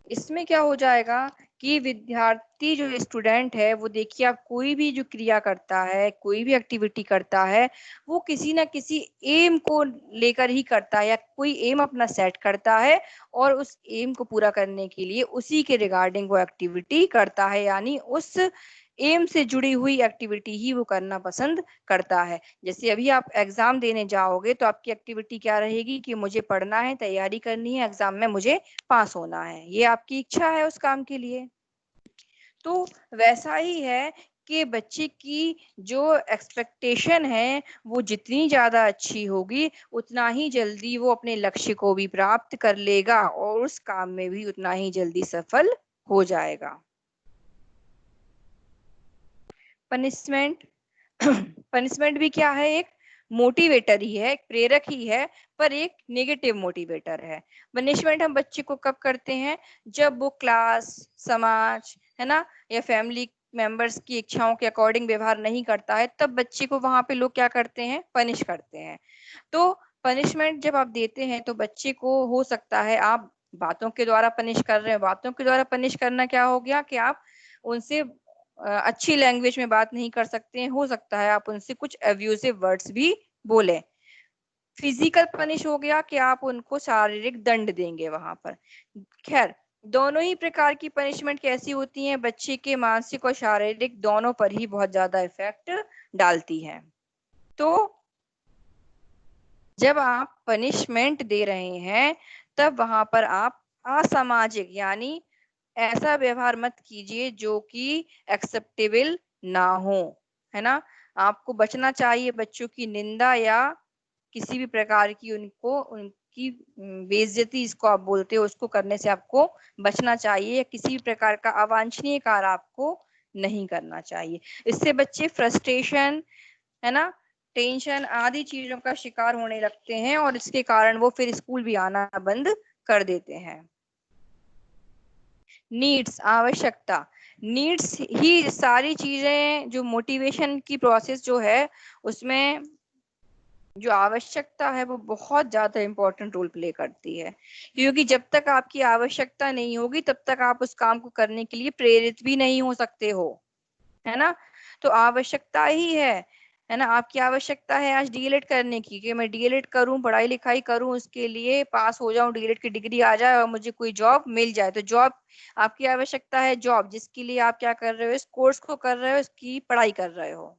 इसमें क्या हो जाएगा कि विद्यार्थी जो स्टूडेंट है वो देखिए, आप कोई भी जो क्रिया करता है, कोई भी एक्टिविटी करता है, वो किसी ना किसी एम को लेकर ही करता है या कोई एम अपना सेट करता है और उस एम को पूरा करने के लिए उसी के रिगार्डिंग वो एक्टिविटी करता है, यानी उस एम से जुड़ी हुई एक्टिविटी ही वो करना पसंद करता है। जैसे अभी आप एग्जाम देने जाओगे तो आपकी एक्टिविटी क्या रहेगी कि मुझे पढ़ना है, तैयारी करनी है, एग्जाम में मुझे पास होना है, ये आपकी इच्छा है उस काम के लिए। तो वैसा ही है कि बच्चे की जो एक्सपेक्टेशन है वो जितनी ज्यादा अच्छी होगी उतना ही जल्दी वो अपने लक्ष्य को भी प्राप्त कर लेगा और उस काम में भी उतना ही जल्दी सफल हो जाएगा। पनिशमेंट पनिशमेंट भी क्या है, एक मोटिवेटर ही है, एक प्रेरक ही है, पर एक नेगेटिव मोटिवेटर है। पनिशमेंट हम बच्चे को कब करते हैं, जब वो क्लास, समाज, है ना, या फैमिली मेंबर्स की इच्छाओं के अकॉर्डिंग व्यवहार नहीं करता है, तब बच्चे को वहां पे लोग क्या करते हैं, पनिश करते हैं। तो पनिशमेंट जब आप देते हैं तो बच्चे को, हो सकता है आप बातों के द्वारा पनिश कर रहे हैं, बातों के द्वारा पनिश करना क्या हो गया कि आप उनसे अच्छी लैंग्वेज में बात नहीं कर सकते हैं, हो सकता है आप उनसे कुछ अब्यूसिव वर्ड्स भी बोले। फिजिकल पनिश हो गया कि आप उनको शारीरिक दंड देंगे वहां पर। खैर, दोनों ही प्रकार की पनिशमेंट कैसी होती हैं, बच्चे के मानसिक और शारीरिक दोनों पर ही बहुत ज्यादा इफेक्ट डालती है। तो जब आप पनिशमेंट दे रहे हैं तब वहां पर आप असामाजिक यानी ऐसा व्यवहार मत कीजिए जो कि एक्सेप्टेबल ना हो, है ना। आपको बचना चाहिए बच्चों की निंदा या किसी भी प्रकार की उनकी बेइज्जती, इसको आप बोलते हो, उसको करने से आपको बचना चाहिए, या किसी भी प्रकार का अवांछनीय कार्य आपको नहीं करना चाहिए। इससे बच्चे फ्रस्ट्रेशन, है ना, टेंशन आदि चीजों का शिकार होने लगते हैं और इसके कारण वो फिर स्कूल भी आना बंद कर देते हैं। नीड्स, आवश्यकता, नीड्स ही सारी चीजें, जो मोटिवेशन की प्रोसेस जो है उसमें जो आवश्यकता है वो बहुत ज्यादा इंपॉर्टेंट रोल प्ले करती है, क्योंकि जब तक आपकी आवश्यकता नहीं होगी तब तक आप उस काम को करने के लिए प्रेरित भी नहीं हो सकते हो, है ना। तो आवश्यकता ही है ना, आपकी आवश्यकता है आज डीएलएड करने की, कि मैं डीएलएड करूं, पढ़ाई लिखाई करूं, उसके लिए पास हो जाऊं, डीएलएड की डिग्री आ जाए और मुझे कोई जॉब मिल जाए। तो जॉब आपकी आवश्यकता है, जॉब जिसके लिए आप क्या कर रहे हो, इस कोर्स को कर रहे हो, इसकी पढ़ाई कर रहे हो।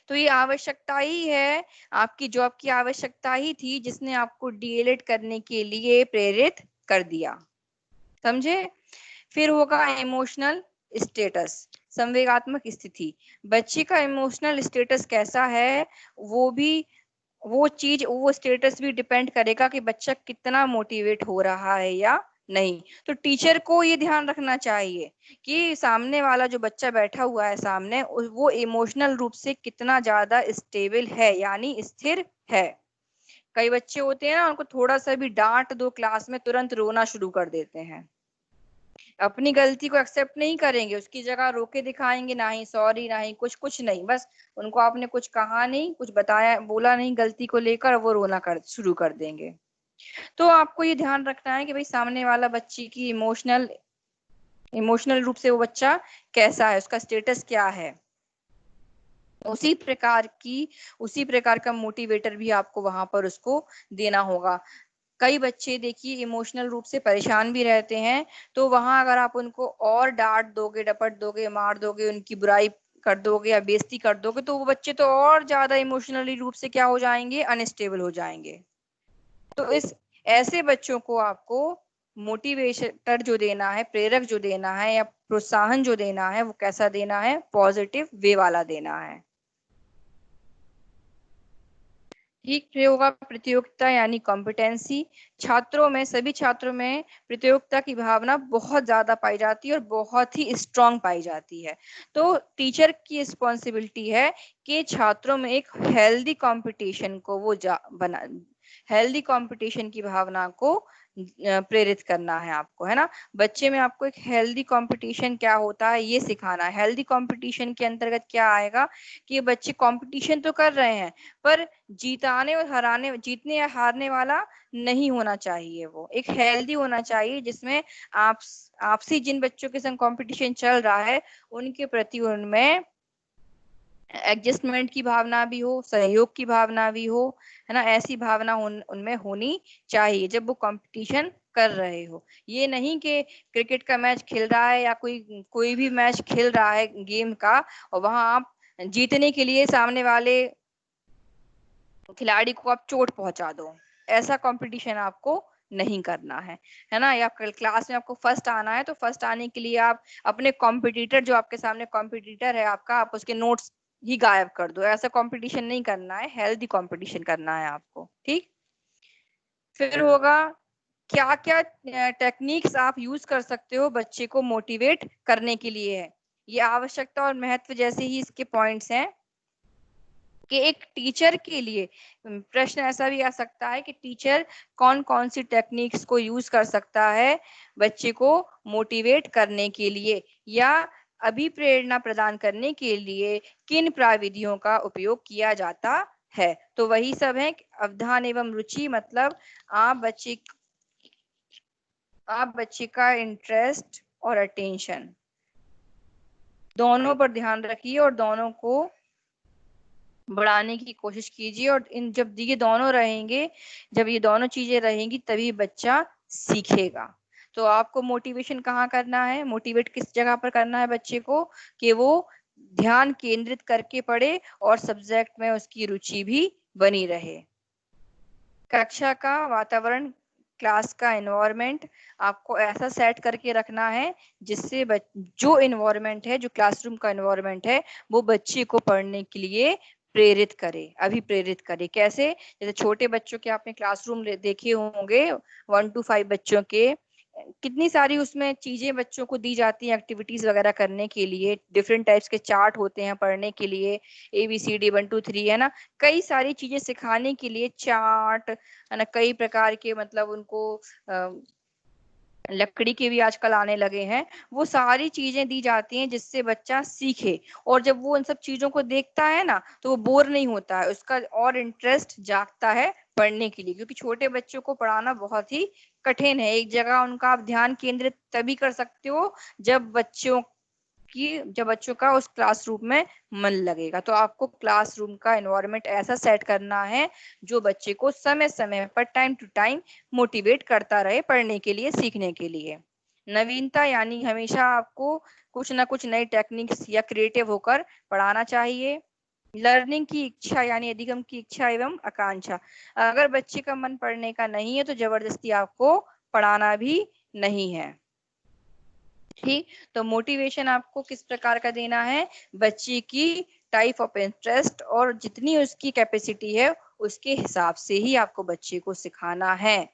तो ये आवश्यकता ही है, आपकी जॉब की आवश्यकता ही थी जिसने आपको डीएलएड करने के लिए प्रेरित कर दिया, समझे। फिर होगा इमोशनल स्टेटस, संवेगात्मक स्थिति। बच्चे का इमोशनल स्टेटस कैसा है, वो भी वो स्टेटस भी डिपेंड करेगा कि बच्चा कितना मोटिवेट हो रहा है या नहीं। तो टीचर को ये ध्यान रखना चाहिए कि सामने वाला जो बच्चा बैठा हुआ है सामने, वो इमोशनल रूप से कितना ज्यादा स्टेबल है, यानी स्थिर है। कई बच्चे होते हैं ना, उनको थोड़ा सा भी डांट दो क्लास में तुरंत रोना शुरू कर देते हैं, अपनी गलती को एक्सेप्ट नहीं करेंगे, उसकी जगह रोके दिखाएंगे, ना ही सॉरी ना ही कुछ, कुछ नहीं, बस उनको आपने कुछ कहा नहीं, कुछ बताया, बोला नहीं गलती को लेकर, वो रोना शुरू कर देंगे। तो आपको ये ध्यान रखना है कि भाई सामने वाला बच्ची की इमोशनल रूप से वो बच्चा कैसा है, उसका स्टेटस क्या है, उसी प्रकार का मोटिवेटर भी आपको वहां पर उसको देना होगा। कई बच्चे देखिए इमोशनल रूप से परेशान भी रहते हैं, तो वहां अगर आप उनको और डांट दोगे, डपट दोगे, मार दोगे, उनकी बुराई कर दोगे या बेइज्जती कर दोगे तो वो बच्चे तो और ज्यादा इमोशनली रूप से क्या हो जाएंगे, अनस्टेबल हो जाएंगे। तो इस ऐसे बच्चों को आपको मोटिवेटर जो देना है, प्रेरक जो देना है या प्रोत्साहन जो देना है, वो कैसा देना है, पॉजिटिव वे वाला देना है। ठीक। फिर होगा प्रतियोगिता यानी कॉम्पिटेंसी। छात्रों में, सभी छात्रों में प्रतियोगिता की भावना बहुत ज्यादा पाई जाती है और बहुत ही स्ट्रांग पाई जाती है। तो टीचर की रिस्पॉन्सिबिलिटी है कि छात्रों में एक हेल्दी कंपटीशन को वो बना हेल्दी कंपटीशन की भावना को प्रेरित करना है आपको, है ना। बच्चे में आपको एक हेल्दी कंपटीशन क्या होता है ये सिखाना है। हेल्दी कंपटीशन के अंतर्गत क्या आएगा कि बच्चे कंपटीशन तो कर रहे हैं पर जीताने और हराने, जीतने या हारने वाला नहीं होना चाहिए। वो एक हेल्दी होना चाहिए जिसमें आप आपसी जिन बच्चों के संग कंपटीशन चल रहा है उनके प्रति उनमें एडजस्टमेंट की भावना भी हो, सहयोग की भावना भी हो, है ना। ऐसी भावना उनमें होनी चाहिए जब वो कंपटीशन कर रहे हो। ये नहीं कि क्रिकेट का मैच खेल रहा है या कोई कोई भी मैच खेल रहा है गेम का और वहां आप जीतने के लिए सामने वाले खिलाड़ी को आप चोट पहुंचा दो। ऐसा कंपटीशन आपको नहीं करना है ना। या क्लास में आपको फर्स्ट आना है तो फर्स्ट आने के लिए आप अपने कॉम्पिटिटर, जो आपके सामने कॉम्पिटिटर है आपका, आप उसके नोट्स ही गायब कर दो। ऐसा कंपटीशन नहीं करना है, हेल्दी कंपटीशन करना है आपको। ठीक। फिर होगा क्या क्या टेक्निक्स आप यूज कर सकते हो बच्चे को मोटिवेट करने के लिए है। ये आवश्यकता और महत्व जैसे ही इसके पॉइंट्स हैं कि एक टीचर के लिए प्रश्न ऐसा भी आ सकता है कि टीचर कौन कौन सी टेक्निक्स को यूज कर सकता है बच्चे को मोटिवेट करने के लिए या अभिप्रेरणा प्रदान करने के लिए किन प्राविधियों का उपयोग किया जाता है। तो वही सब है अवधान एवं रुचि, मतलब आप बच्चे का इंटरेस्ट और अटेंशन दोनों पर ध्यान रखिए और दोनों को बढ़ाने की कोशिश कीजिए। और इन जब ये दोनों रहेंगे, जब ये दोनों चीजें रहेंगी तभी बच्चा सीखेगा। तो आपको मोटिवेशन कहाँ करना है, मोटिवेट किस जगह पर करना है बच्चे को कि वो ध्यान केंद्रित करके पढ़े और सब्जेक्ट में उसकी रुचि भी बनी रहे। कक्षा का वातावरण, क्लास का एनवायरनमेंट आपको ऐसा सेट करके रखना है जिससे जो एनवायरनमेंट है, जो क्लासरूम का एनवायरनमेंट है, वो बच्चे को पढ़ने के लिए प्रेरित करे, अभिप्रेरित करे। कैसे? जैसे छोटे बच्चों के आपने क्लासरूम देखे होंगे 1 to 5 बच्चों के, कितनी सारी उसमें चीजें बच्चों को दी जाती हैं एक्टिविटीज वगैरह करने के लिए। डिफरेंट टाइप्स के चार्ट होते हैं पढ़ने के लिए, ABCD 1 2 3, है ना। कई सारी चीजें सिखाने के लिए चार्ट, है ना, कई प्रकार के, मतलब उनको लकड़ी के भी आजकल आने लगे हैं। वो सारी चीजें दी जाती हैं जिससे बच्चा सीखे और जब वो उन सब चीजों को देखता है ना तो वो बोर नहीं होता है, उसका और इंटरेस्ट जागता है पढ़ने के लिए। क्योंकि छोटे बच्चों को पढ़ाना बहुत ही कठिन है। एक जगह उनका आप ध्यान केंद्रित तभी कर सकते हो जब बच्चों का उस क्लासरूम में मन लगेगा। तो आपको क्लासरूम का एनवायरनमेंट ऐसा सेट करना है जो बच्चे को समय समय पर, टाइम टू टाइम मोटिवेट करता रहे पढ़ने के लिए, सीखने के लिए। नवीनता यानी हमेशा आपको कुछ ना कुछ नई टेक्निक्स या क्रिएटिव होकर पढ़ाना चाहिए। लर्निंग की इच्छा यानी अधिगम की इच्छा एवं आकांक्षा, अगर बच्चे का मन पढ़ने का नहीं है तो जबरदस्ती आपको पढ़ाना भी नहीं है। ठीक। तो मोटिवेशन आपको किस प्रकार का देना है, बच्चे की टाइप ऑफ इंटरेस्ट और जितनी उसकी कैपेसिटी है उसके हिसाब से ही आपको बच्चे को सिखाना है।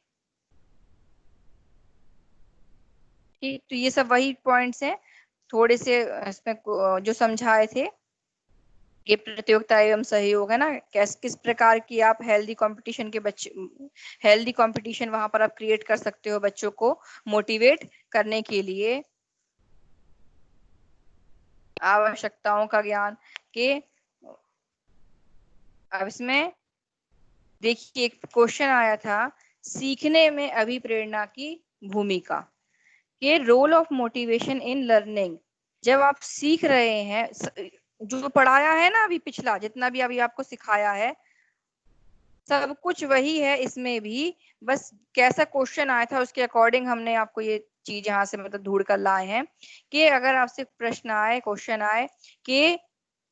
ठीक। तो ये सब वही पॉइंट्स हैं थोड़े से इसमें जो समझाए थे कि प्रतियोगिता एवं सहयोग, है ना, किस प्रकार की आप हेल्दी कंपटीशन वहां पर आप क्रिएट कर सकते हो बच्चों को मोटिवेट करने के लिए। आवश्यकताओं का ज्ञान के अब इसमें देखिए एक क्वेश्चन आया था, सीखने में अभिप्रेरणा की भूमिका, के role of motivation in learning. जब आप सीख रहे हैं, जो पढ़ाया है ना अभी, पिछला जितना भी अभी आपको सिखाया है सब कुछ वही है इसमें भी, बस कैसा क्वेश्चन आया था उसके अकॉर्डिंग हमने आपको ये चीज यहाँ से मतलब ढूंढ कर लाए हैं कि अगर आपसे प्रश्न आए, क्वेश्चन आए कि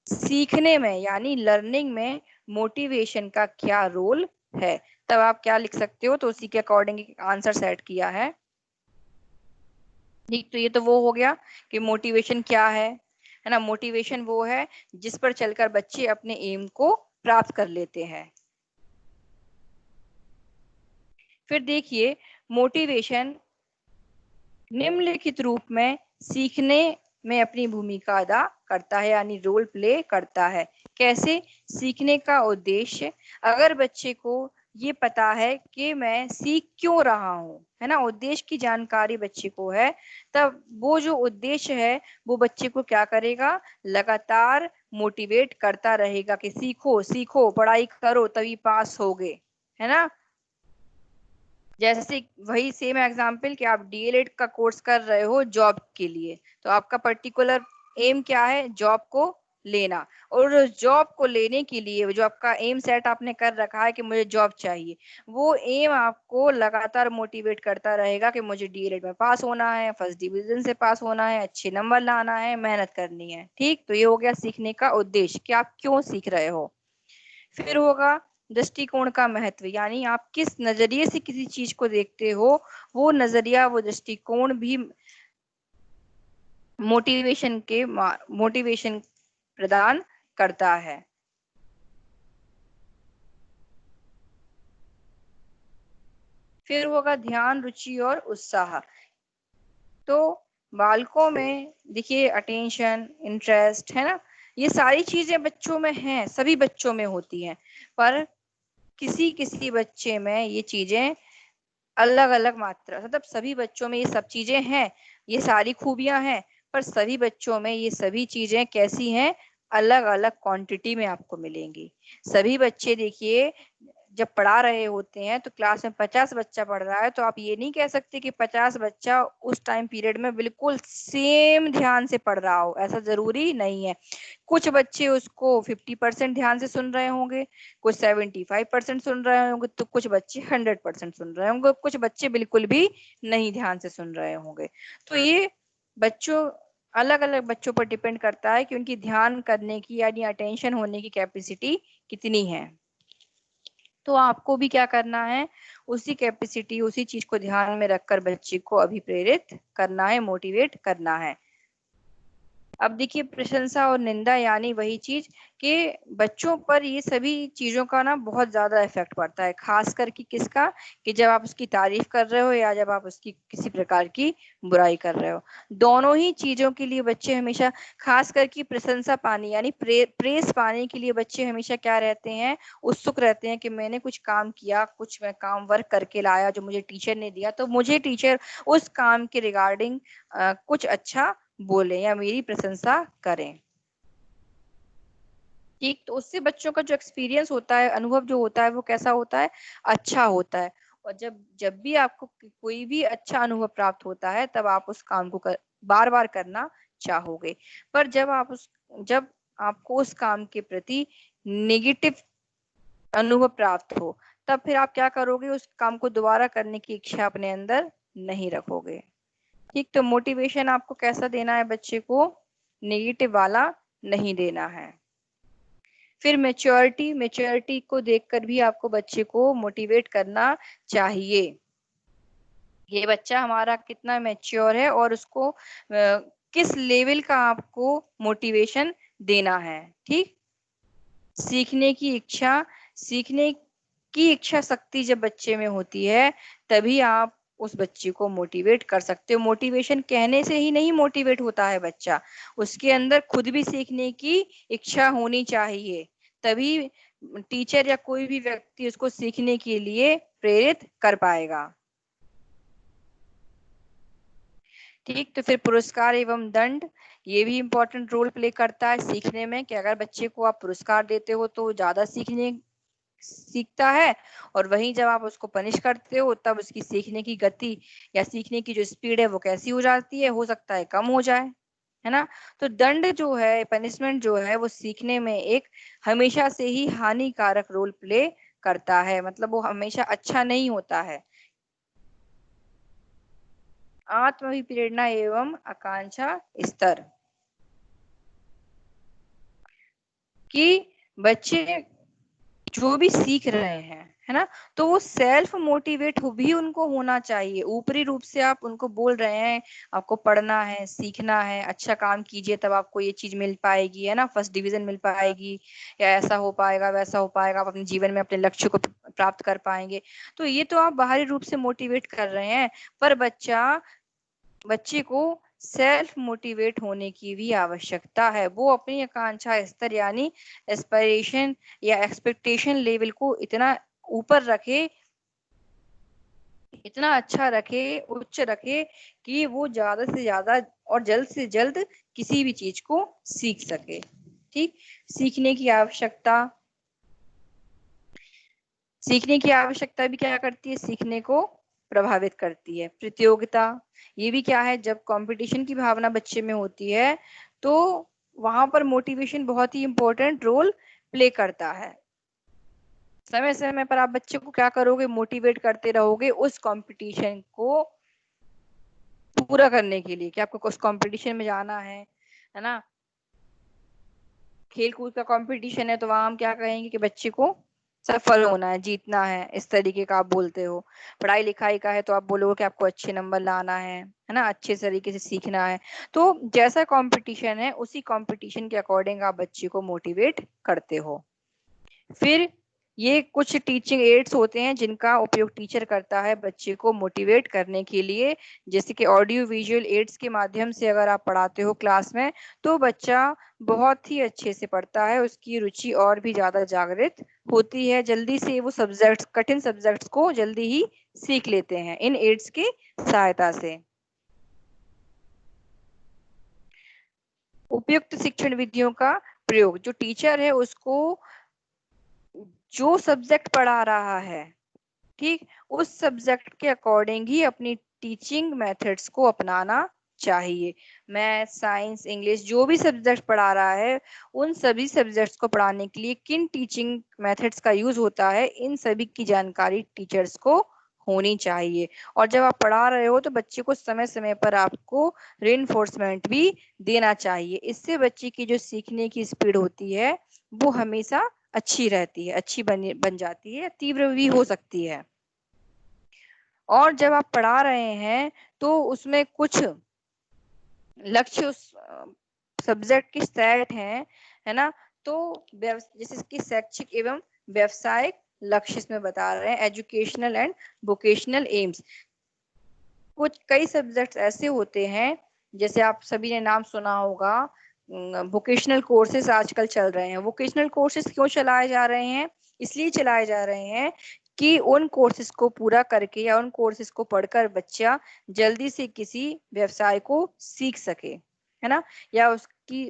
सीखने में यानी लर्निंग में मोटिवेशन का क्या रोल है, तब आप क्या लिख सकते हो, तो उसी के अकॉर्डिंग आंसर सेट किया है। ठीक, तो ये तो वो हो गया कि मोटिवेशन क्या है ना। मोटिवेशन वो है जिस पर चलकर बच्चे अपने एम को प्राप्त कर लेते हैं। फिर देखिए, मोटिवेशन निम्नलिखित रूप में सीखने में अपनी भूमिका अदा करता है यानी रोल प्ले करता है। कैसे? सीखने का उद्देश्य, अगर बच्चे को ये पता है कि मैं सीख क्यों रहा हूँ, है ना, उद्देश्य की जानकारी बच्चे को है, तब वो जो उद्देश्य है वो बच्चे को क्या करेगा, लगातार मोटिवेट करता रहेगा कि सीखो सीखो, पढ़ाई करो तभी पास होगे, है ना। जैसे वही सेम एग्जाम्पल कि आप डीएलएड का कोर्स कर रहे हो जॉब के लिए, तो आपका पर्टिकुलर एम क्या है, जॉब को लेना। और जॉब को लेने के लिए जो आपका एम सेट आपने कर रखा है कि मुझे जॉब चाहिए, वो एम आपको लगातार मोटिवेट करता रहेगा कि मुझे डीएलएड में पास होना है, फर्स्ट डिवीजन से पास होना है, अच्छे नंबर लाना है, मेहनत करनी है। ठीक, तो ये हो गया सीखने का उद्देश्य कि आप क्यों सीख रहे हो। फिर होगा दृष्टिकोण का महत्व, यानी आप किस नजरिए से किसी चीज को देखते हो, वो नजरिया वो दृष्टिकोण भी मोटिवेशन प्रदान करता है। फिर होगा ध्यान, रुचि और उत्साह। तो बालकों में देखिए अटेंशन, इंटरेस्ट, है ना, ये सारी चीजें बच्चों में हैं, सभी बच्चों में होती हैं, पर किसी किसी बच्चे में ये चीजें अलग अलग मात्रा, मतलब सभी बच्चों में ये सब चीजें हैं, ये सारी खूबियां हैं, पर सभी बच्चों में ये सभी चीजें कैसी हैं, अलग अलग क्वांटिटी में आपको मिलेंगी। सभी बच्चे देखिए जब पढ़ा रहे होते हैं तो क्लास में 50 बच्चा पढ़ रहा है, तो आप ये नहीं कह सकते कि 50 बच्चा उस टाइम पीरियड में बिल्कुल सेम ध्यान से पढ़ रहा हो, ऐसा जरूरी नहीं है। कुछ बच्चे उसको 50% ध्यान से सुन रहे होंगे, कुछ 75% सुन रहे होंगे, तो कुछ बच्चे 100% सुन रहे होंगे, कुछ बच्चे बिल्कुल भी नहीं ध्यान से सुन रहे होंगे। तो ये बच्चों अलग अलग बच्चों पर डिपेंड करता है कि उनकी ध्यान करने की यानी अटेंशन होने की कैपेसिटी कितनी है। तो आपको भी क्या करना है, उसी कैपेसिटी उसी चीज को ध्यान में रखकर बच्चे को अभिप्रेरित करना है, मोटिवेट करना है। अब देखिए प्रशंसा और निंदा यानी वही चीज कि बच्चों पर ये सभी चीजों का ना बहुत ज्यादा इफेक्ट पड़ता है, खास करके किसका, कि जब आप उसकी तारीफ कर रहे हो या जब आप उसकी किसी प्रकार की बुराई कर रहे हो। दोनों ही चीजों के लिए बच्चे हमेशा, खास करके प्रशंसा पाने यानी प्रेस पाने के लिए बच्चे हमेशा क्या रहते हैं, उत्सुक रहते हैं कि मैंने कुछ काम किया, कुछ मैं काम वर्क करके लाया जो मुझे टीचर ने दिया, तो मुझे टीचर उस काम के रिगार्डिंग कुछ अच्छा बोले या मेरी प्रशंसा करें। ठीक, तो उससे बच्चों का जो एक्सपीरियंस होता है, अनुभव जो होता है, वो कैसा होता है, अच्छा होता है। और जब जब भी आपको कोई भी अच्छा अनुभव प्राप्त होता है, तब आप उस काम को बार बार करना चाहोगे। पर जब आपको उस काम के प्रति नेगेटिव अनुभव प्राप्त हो, तब फिर आप क्या करोगे, उस काम को दोबारा करने की इच्छा अपने अंदर नहीं रखोगे। ठीक, तो मोटिवेशन आपको कैसा देना है बच्चे को, नेगेटिव वाला नहीं देना है। फिर मैच्योरिटी को देखकर भी आपको बच्चे को मोटिवेट करना चाहिए। ये बच्चा हमारा कितना मैच्योर है और उसको किस लेवल का आपको मोटिवेशन देना है। ठीक, सीखने की इच्छा शक्ति जब बच्चे में होती है, तभी आप उस बच्चे को मोटिवेट कर सकते हो। मोटिवेशन कहने से ही नहीं मोटिवेट होता है बच्चा, उसके अंदर खुद भी सीखने की इच्छा होनी चाहिए, तभी टीचर या कोई भी व्यक्ति उसको सीखने के लिए प्रेरित कर पाएगा। ठीक, तो फिर पुरस्कार एवं दंड, ये भी इम्पोर्टेंट रोल प्ले करता है सीखने में, कि अगर बच्चे को आप पुरस्कार देते हो तो ज्यादा सीखता है, और वहीं जब आप उसको पनिश करते हो तब उसकी सीखने की गति या सीखने की जो स्पीड है वो कैसी हो जाती है, हो सकता है कम हो जाए, है ना। तो दंड जो है, पनिशमेंट जो है, वो सीखने में एक हमेशा से ही हानिकारक रोल प्ले करता है, मतलब वो हमेशा अच्छा नहीं होता है। आत्मविप्रेरणा एवं आकांक्षा स्तर, कि बच्चे जो भी सीख रहे हैं, है ना, तो वो सेल्फ मोटिवेट भी उनको होना चाहिए। ऊपरी रूप से आप उनको बोल रहे हैं आपको पढ़ना है, सीखना है, अच्छा काम कीजिए तब आपको ये चीज मिल पाएगी, है ना, फर्स्ट डिवीजन मिल पाएगी, या ऐसा हो पाएगा वैसा हो पाएगा, आप अपने जीवन में अपने लक्ष्य को प्राप्त कर पाएंगे। तो ये तो आप बाहरी रूप से मोटिवेट कर रहे हैं, पर बच्चे को सेल्फ मोटिवेट होने की भी आवश्यकता है। वो अपनी आकांक्षा स्तर यानी एस्पिरेशन या एक्सपेक्टेशन लेवल को इतना ऊपर रखे, इतना अच्छा रखे, उच्च रखे कि वो ज्यादा से ज्यादा और जल्द से जल्द किसी भी चीज को सीख सके। ठीक, सीखने की आवश्यकता भी क्या करती है, सीखने को प्रभावित करती है। प्रतियोगिता, ये भी क्या है, जब कंपटीशन की भावना बच्चे में होती है तो वहां पर मोटिवेशन बहुत ही इंपॉर्टेंट रोल प्ले करता है। समय समय पर आप बच्चे को क्या करोगे, मोटिवेट करते रहोगे उस कंपटीशन को पूरा करने के लिए कि आपको उस कंपटीशन में जाना है ना। खेल कूद का कंपटीशन है तो वहां हम क्या कहेंगे कि बच्चे को सफल होना है, जीतना है, इस तरीके का आप बोलते हो। पढ़ाई लिखाई का है तो आप बोलोगे कि आपको अच्छे नंबर लाना है ना, अच्छे तरीके से सीखना है। तो जैसा कंपटीशन है उसी कंपटीशन के अकॉर्डिंग आप बच्चे को मोटिवेट करते हो। फिर ये कुछ टीचिंग एड्स होते हैं जिनका उपयोग टीचर करता है बच्चे को मोटिवेट करने के लिए। जैसे कि ऑडियो विजुअल एड्स के माध्यम से अगर आप पढ़ाते हो क्लास में तो बच्चा बहुत ही अच्छे से पढ़ता है, उसकी रुचि और भी ज्यादा जागृत होती है, जल्दी से वो सब्जेक्ट्स, कठिन सब्जेक्ट्स को जल्दी ही सीख लेते हैं इन एड्स की सहायता से। उपयुक्त शिक्षण विधियों का प्रयोग, जो टीचर है उसको जो सब्जेक्ट पढ़ा रहा है, ठीक, उस सब्जेक्ट के अकॉर्डिंग ही अपनी टीचिंग मेथड्स को अपनाना चाहिए। मैथ, साइंस, इंग्लिश, जो भी सब्जेक्ट पढ़ा रहा है उन सभी सब्जेक्ट्स को पढ़ाने के लिए किन टीचिंग मेथड्स का यूज होता है, इन सभी की जानकारी टीचर्स को होनी चाहिए। और जब आप पढ़ा रहे हो तो बच्चे को समय समय पर आपको रेनफोर्समेंट भी देना चाहिए। इससे बच्चे की जो सीखने की स्पीड होती है वो हमेशा अच्छी रहती है, अच्छी बन जाती है, तीव्र भी हो सकती है। और जब आप पढ़ा रहे हैं तो उसमें कुछ लक्ष्य उस सब्जेक्ट की सेट है ना, तो जैसे कि शैक्षिक एवं व्यवसायिक लक्ष्य इसमें बता रहे हैं, एजुकेशनल एंड वोकेशनल एम्स। कुछ कई सब्जेक्ट्स ऐसे होते हैं, जैसे आप सभी ने नाम सुना होगा, वोकेशनल कोर्सेज आजकल चल रहे हैं। वोकेशनल कोर्सेज क्यों चलाए जा रहे हैं, इसलिए चलाए जा रहे हैं कि उन कोर्सेज को पूरा करके या उन कोर्सेज को पढ़कर बच्चा जल्दी से किसी व्यवसाय को सीख सके, है ना, या उसकी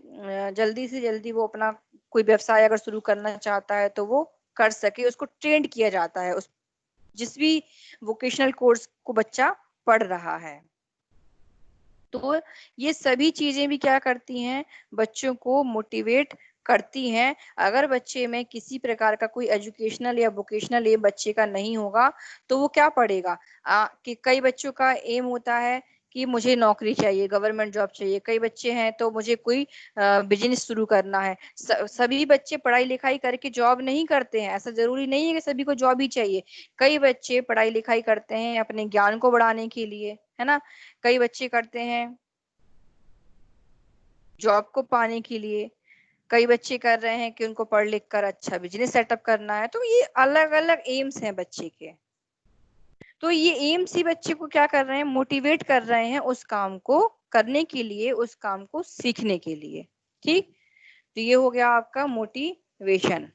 जल्दी से जल्दी वो अपना कोई व्यवसाय अगर शुरू करना चाहता है तो वो कर सके, उसको ट्रेंड किया जाता है उस जिस भी वोकेशनल कोर्स को बच्चा पढ़ रहा है। तो ये सभी चीजें भी क्या करती हैं, बच्चों को मोटिवेट करती हैं। अगर बच्चे में किसी प्रकार का कोई एजुकेशनल या वोकेशनल एम बच्चे का नहीं होगा तो वो क्या पढ़ेगा। कि कई बच्चों का एम होता है कि मुझे नौकरी चाहिए, गवर्नमेंट जॉब चाहिए। कई बच्चे हैं तो मुझे कोई बिजनेस शुरू करना है। सभी बच्चे पढ़ाई लिखाई करके जॉब नहीं करते हैं, ऐसा जरूरी नहीं है कि सभी को जॉब ही चाहिए। कई बच्चे पढ़ाई लिखाई करते हैं अपने ज्ञान को बढ़ाने के लिए, है ना, कई बच्चे करते हैं जॉब को पाने के लिए, कई बच्चे कर रहे हैं कि उनको पढ़ लिख कर अच्छा बिजनेस सेटअप करना है। तो ये अलग अलग एम्स हैं बच्चे के। तो ये एम्स ही बच्चे को क्या कर रहे हैं, मोटिवेट कर रहे हैं उस काम को करने के लिए, उस काम को सीखने के लिए। ठीक, तो ये हो गया आपका मोटिवेशन।